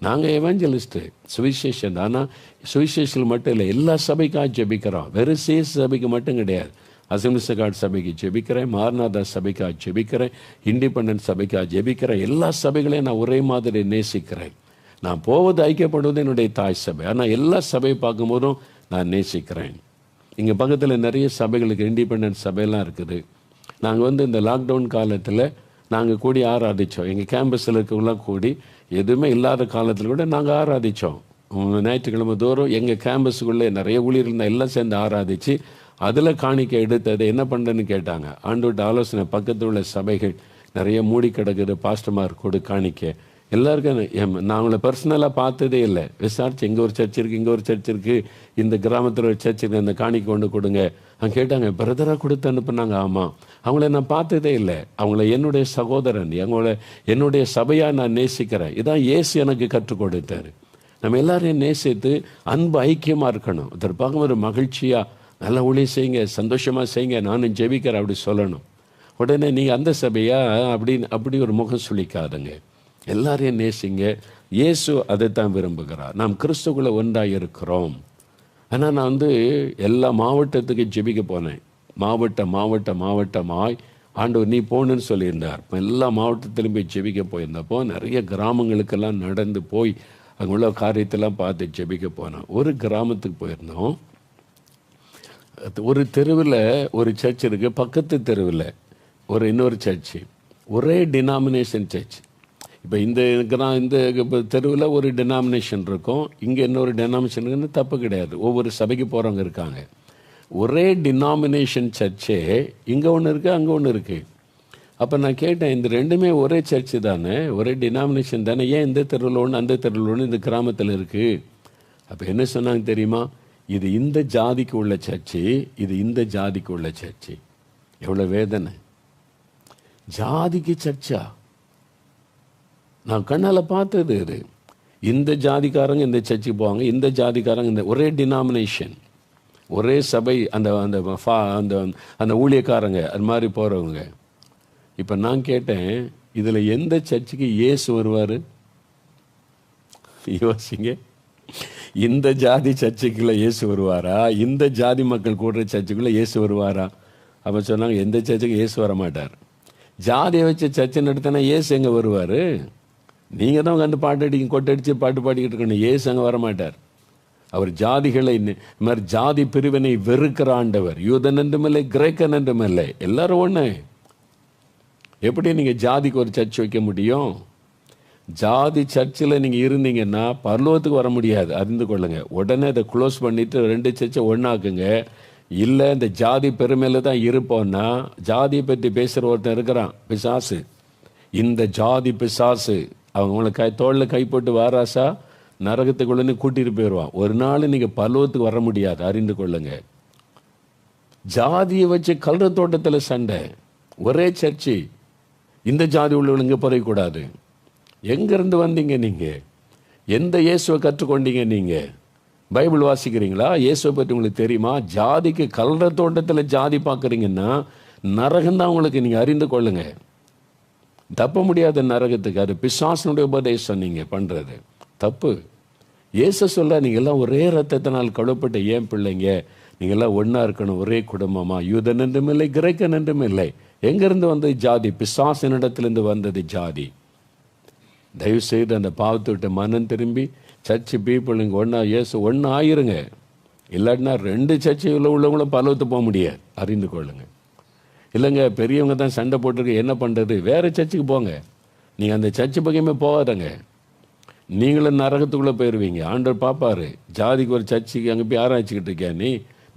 நாங்கள் எவாஞ்சலிஸ்ட்டு, சுவிசேஷன். ஆனால் சுவிசேஷன் மட்டும் இல்லை, எல்லா சபைக்காக ஜெபிக்கிறோம். வெறும் சேஸ் சபைக்கு மட்டும் கிடையாது. அசம்பிளிஸ் ஆஃப் காட் சபைக்கு ஜெபிக்கிறேன், மாரநாதா சபைக்காக ஜெபிக்கிறேன், இண்டிபெண்டன்ட் சபைக்காக ஜெபிக்கிறேன். எல்லா சபைகளையும் நான் ஒரே மாதிரி நேசிக்கிறேன். நான் போவது ஐக்கியப்படுவது என்னுடைய தாய் சபை. ஆனால் எல்லா சபையை பார்க்கும்போதும் நான் நேசிக்கிறேன். இங்கே பக்கத்தில் நிறைய சபைகளுக்கு இண்டிபெண்டன்ட் சபையெல்லாம் இருக்குது. நாங்கள் இந்த லாக்டவுன் காலத்தில் நாங்கள் கூடி ஆராதித்தோம். எங்கள் கேம்பஸில் இருக்கவங்களாம் கூடி, எதுவுமே இல்லாத காலத்தில் கூட நாங்கள் ஆராதித்தோம். ஞாயிற்றுக்கிழமை தோறும் எங்கள் கேம்பஸுக்குள்ளே நிறைய ஊழியர்கள் இருந்தால் எல்லாம் சேர்ந்து ஆராதித்து அதில் காணிக்கை எடுத்தது என்ன பண்ணுறேன்னு கேட்டாங்க. ஆண்டோட்ட ஆலோசனை, பக்கத்தில் உள்ள சபைகள் நிறைய மூடி கிடக்குது, பாஸ்டர்மார் கொடு காணிக்கை. எல்லாருக்கும் நான் அவங்கள பர்சனலாக பார்த்ததே இல்லை, விசாரிச்சு இங்கே ஒரு சர்ச் இருக்குது, இங்கே ஒரு சர்ச் இருக்குது, இந்த கிராமத்தில் ஒரு சர்ச் இருக்குது, அந்த காணிக்கை கொண்டு கொடுங்க. அவங்க கேட்டாங்க, பிரதராக கொடுத்து அனுப்புனாங்க. ஆமாம். அவங்கள நான் பார்த்ததே இல்லை. அவங்கள என்னுடைய சகோதரன், என்னுடைய சபையாக நான் நேசிக்கிறேன். இதான் இயேசு எனக்கு கற்றுக் கொடுத்தாரு. நம்ம எல்லாரையும் நேசித்து அன்பு ஐக்கியமாக இருக்கணும். ஒருத்தர் பார்க்கும்போது மகிழ்ச்சியாக நல்லா ஊழியம் செய்யுங்க, சந்தோஷமாக செய்யுங்க, நானும் ஜெபிக்கிறேன் அப்படி சொல்லணும். உடனே நீங்கள் அந்த சபையா அப்படின்னு அப்படி ஒரு முகம் சுளிக்காதுங்க. எல்லாரையும் நேசிங்க. இயேசு அதைத்தான் விரும்புகிறார். நாம் கிறிஸ்துக்குள்ளே ஒன்றாக இருக்கிறோம். ஆனால் நான் எல்லா மாவட்டத்துக்கு ஜெபிக்க போனேன். மாவட்டமாய் ஆண்டவர் நீ போகணுன்னு சொல்லியிருந்தார். எல்லா மாவட்டத்திலும் போய் ஜெபிக்க போயிருந்தப்போ நிறைய கிராமங்களுக்கெல்லாம் நடந்து போய் அங்கே உள்ள காரியத்தெல்லாம் பார்த்து ஜெபிக்க போனோம். ஒரு கிராமத்துக்கு போயிருந்தோம். ஒரு தெருவில் ஒரு சர்ச் இருக்குது, பக்கத்து தெருவில் இன்னொரு சர்ச்சு, ஒரே டினாமினேஷன் சர்ச். இப்போ இந்த தெருவில் ஒரு டினாமினேஷன் இருக்கும், இங்கே இன்னொரு டினாமினேஷனுக்குன்னு தப்பு கிடையாது. ஒவ்வொரு சபைக்கு போகிறவங்க இருக்காங்க. ஒரே டினாமினேஷன் சர்ச்சே இங்கே ஒன்று இருக்குது, அங்கே ஒன்று இருக்குது. அப்போ நான் கேட்டேன், இந்த ரெண்டுமே ஒரே சர்ச்சு தானே, ஒரே டினாமினேஷன் தானே, ஏன் இந்த தெருவில் ஒன்று அந்த தெருவில் ஒன்று இந்த கிராமத்தில் இருக்குது? அப்போ என்ன சொன்னாங்க தெரியுமா? இது இந்த ஜாதிக்கு உள்ள சர்ச்சு, இது இந்த ஜாதிக்கு உள்ள சர்ச்சு. எவ்வளோ வேதனை! ஜாதிக்கு சர்ச்சா? நான் கண்ணால் பார்த்தது இது. இந்த ஜாதிக்காரங்க இந்த சர்ச்சுக்கு போவாங்க, இந்த ஜாதிக்காரங்க இந்த, ஒரே டினாமினேஷன், ஒரே சபை, அந்த அந்த அந்த அந்த ஊழியக்காரங்க அது மாதிரி போகிறவங்க. இப்போ நான் கேட்டேன், இதில் எந்த சர்ச்சுக்கு இயேசு வருவார்? யோசிங்க. இந்த ஜாதி சர்ச்சுக்குள்ளே இயேசு வருவாரா? இந்த ஜாதி மக்கள் கூடுற சர்ச்சுக்குள்ளே இயேசு வருவாரா? அப்போ சொன்னாங்க, எந்த சர்ச்சுக்கு இயேசு வர மாட்டார். ஜாதியை வச்சு சர்ச்சை நடத்தினா இயேசு எங்கே வருவார்? நீங்கள் தான் கண்டு கொட்டடிச்சு பாட்டு பாடிக்கிட்டு இருக்கணும். இயேசு அங்கே வரமாட்டார். அவர் ஜாதிகளை, இந்த மாதிரி ஜாதி பிரிவினை வெறுக்கிற ஆண்டவர். யூதன் என்றும் இல்லை, கிரேக்கன் என்றும் இல்லை, எல்லாரும் ஒன்று. எப்படி நீங்கள் ஜாதிக்கு ஒரு சர்ச் வைக்க முடியும்? ஜாதி சர்ச்சில் நீங்கள் இருந்தீங்கன்னா பரலோகத்துக்கு வர முடியாது, அறிந்து கொள்ளுங்க. உடனே அதை க்ளோஸ் பண்ணிவிட்டு 2 சர்ச்சை ஒன்றாக்குங்க. இல்லை இந்த ஜாதி பெருமையில் தான் இருப்போம்னா, ஜாதியை பற்றி பேசுகிற ஒருத்தன் இருக்கிறான், பிசாசு. இந்த ஜாதி பிசாசு அவங்களை தோளில் கை போட்டு வாராசா நரகத்துக்குள்ளே கூட்டிகிட்டு போயிடுவான். ஒரு நாள் நீங்கள் பரலோகத்துக்கு வர முடியாது, அறிந்து கொள்ளுங்க. ஜாதியை வச்சு கல்ற தோட்டத்தில் சண்டை, ஒரே சர்ச்சு, இந்த ஜாதி உள்ளவங்க இங்கே போகக்கூடாது. எங்கேருந்து வந்தீங்க நீங்கள்? எந்த இயேசுவை கற்றுக்கொண்டீங்க நீங்கள்? பைபிள் வாசிக்கிறீங்களா? இயேசுவை பற்றி உங்களுக்கு தெரியுமா? ஜாதிக்கு கல்ற தோட்டத்தில் ஜாதி பார்க்குறீங்கன்னா நரகம்தான் உங்களுக்கு. நீங்கள் அறிந்து கொள்ளுங்க, தப்ப முடியாத நரகத்துக்கு. அது பிசாசனுடைய உபதேசம். நீங்கள் பண்ணுறது தப்பு. இயேசு சொல்ல, நீங்கள் எல்லாம் ஒரே ரத்தத்தினால் கழுவப்பட்ட ஏன் பிள்ளைங்க, நீங்கள் எல்லாம் ஒன்றா இருக்கணும், ஒரே குடும்பமா. யூதன் என்றும் இல்லை, கிரேக்கன் என்றும் இல்லை. எங்கேருந்து வந்தது ஜாதி? பிசாசினிடத்திலிருந்து வந்தது ஜாதி. தயவுசெய்து அந்த பாவத்தை விட்டு மனம் திரும்பி சர்ச்சு பீப்புள் இங்கே ஒன்றா, இயேசு ஒன்றா ஆயிருங்க. இல்லாட்டினா 2 சர்ச்சையில் உள்ளவங்களும் பரலோகத்து போக முடியாது, அறிந்து கொள்ளுங்க. இல்லைங்க, பெரியவங்க தான் சண்டை போட்டிருக்கு, என்ன பண்ணுறது? வேறு சர்ச்சுக்கு போங்க. நீங்கள் அந்த சர்ச்சு பக்கமே போகாதங்க, நீங்களும் நரகத்துக்குள்ளே போயிடுவீங்க. ஆண்டவர் பார்ப்பார். ஜாதிக்கு ஒரு சர்ச்சுக்கு அங்கே போய் ஆராய்ச்சிக்கிட்டு இருக்கியா நீ?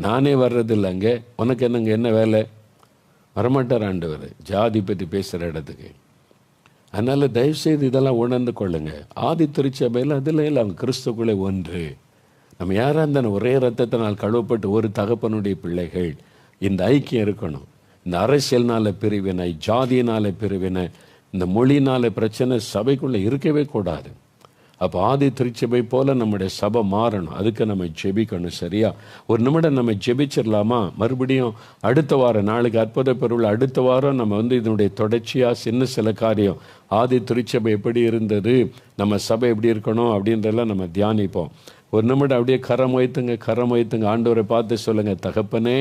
நானே வர்றதில்லை அங்கே, உனக்கு என்னங்க என்ன வேலை? வரமாட்டார் ஆண்டவர் ஜாதி பற்றி பேசுகிற இடத்துக்கு. அதனால் தயவுசெய்து இதெல்லாம் உணர்ந்து கொள்ளுங்க. ஆதி திருச்சபையில் அதில் எல்லாம் கிறிஸ்துக்குள்ளே ஒன்று. நம்ம யாராக இருந்தாலும் ஒரே ரத்தத்தினால் கழுவப்பட்டு ஒரு தகப்பனுடைய பிள்ளைகள். இந்த ஐக்கியம் இருக்கணும். இந்த அரசியல்னால பிரிவினை, ஜாதியினால பிரிவினை, இந்த மொழினால பிரச்சனை சபைக்குள்ளே இருக்கவே கூடாது. அப்போ ஆதி திருச்சபை போல் நம்முடைய சபை மாறணும். அதுக்கு நம்ம ஜெபிக்கணும். சரியா? ஒரு நிமிடம் நம்ம ஜெபிச்சிடலாமா? மறுபடியும் அடுத்த வாரம், நாளைக்கு அற்புத பெருவிழா, அடுத்த வாரம் நம்ம இதனுடைய தொடர்ச்சியாக சில காரியம், ஆதி திருச்சபை எப்படி இருந்தது, நம்ம சபை எப்படி இருக்கணும் அப்படின்றதெல்லாம் நம்ம தியானிப்போம். ஒரு நிமிடம் அப்படியே கரம் வைத்துங்க. ஆண்டவரை பார்த்து சொல்லுங்கள், தகப்பனே,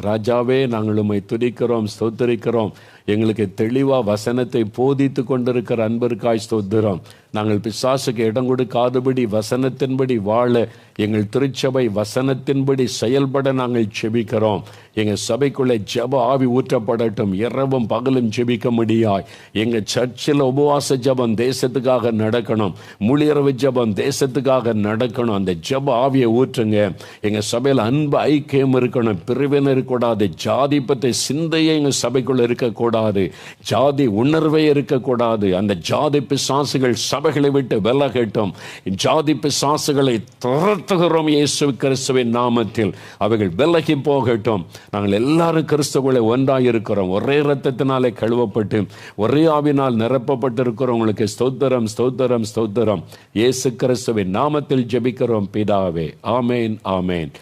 ராஜாவே, நாங்கள் உம்மை துதிக்கிறோம், ஸ்தோத்தரிக்கிறோம். எங்களுக்கு தெளிவாக வசனத்தை போதித்து கொண்டிருக்கிற அன்பருக்காய் ஸ்தோத்திரம். நாங்கள் பிசாசுக்கு இடம் கொடுக்காதபடி வசனத்தின்படி வாழ எங்கள் திருச்சபை வசனத்தின்படி செயல்பட நாங்கள் ஜெபிக்கிறோம். எங்கள் சபைக்குள்ளே ஜெப ஆவி ஊற்றப்படட்டும். இரவும் பகலும் ஜெபிக்க முடியாய். எங்கள் சர்ச்சில் உபவாச ஜெபம் தேசத்துக்காக நடக்கணும். முழியரவு ஜெபம் தேசத்துக்காக நடக்கணும். அந்த ஜெப ஆவியை ஊற்றுங்க. எங்கள் சபையில் அன்பு ஐக்கியம் இருக்கணும். பிரிவினை இருக்கக்கூடாது. ஜாதி பற்றி சிந்தையே எங்கள் சபைக்குள்ளே இருக்கக்கூடாது. ஜாதி உணர்வே இருக்கக்கூடாது. அந்த ஜாதி பிசாசுகள் சபைகளை விட்டு விலகட்டும். ஜாதி பிசாசுகளை துரத்துகிறோம் இயேசு கிறிஸ்துவின் நாமத்தில். அவைகள் விலகி போகட்டும். நாங்கள் எல்லாரும் கிறிஸ்துவுக்குள்ளே ஒன்றாக இருக்கிறோம். ஒரே இரத்தத்தினாலே கழுவப்பட்டு ஒரே ஆவினால் நிரப்பப்பட்டிருக்கிறவங்களுக்கு ஸ்தோத்திரம், ஸ்தோத்திரம், ஸ்தோத்திரம். இயேசு கிறிஸ்துவின் நாமத்தில் ஜெபிக்கிறோம் பிதாவே. ஆமேன், ஆமேன்.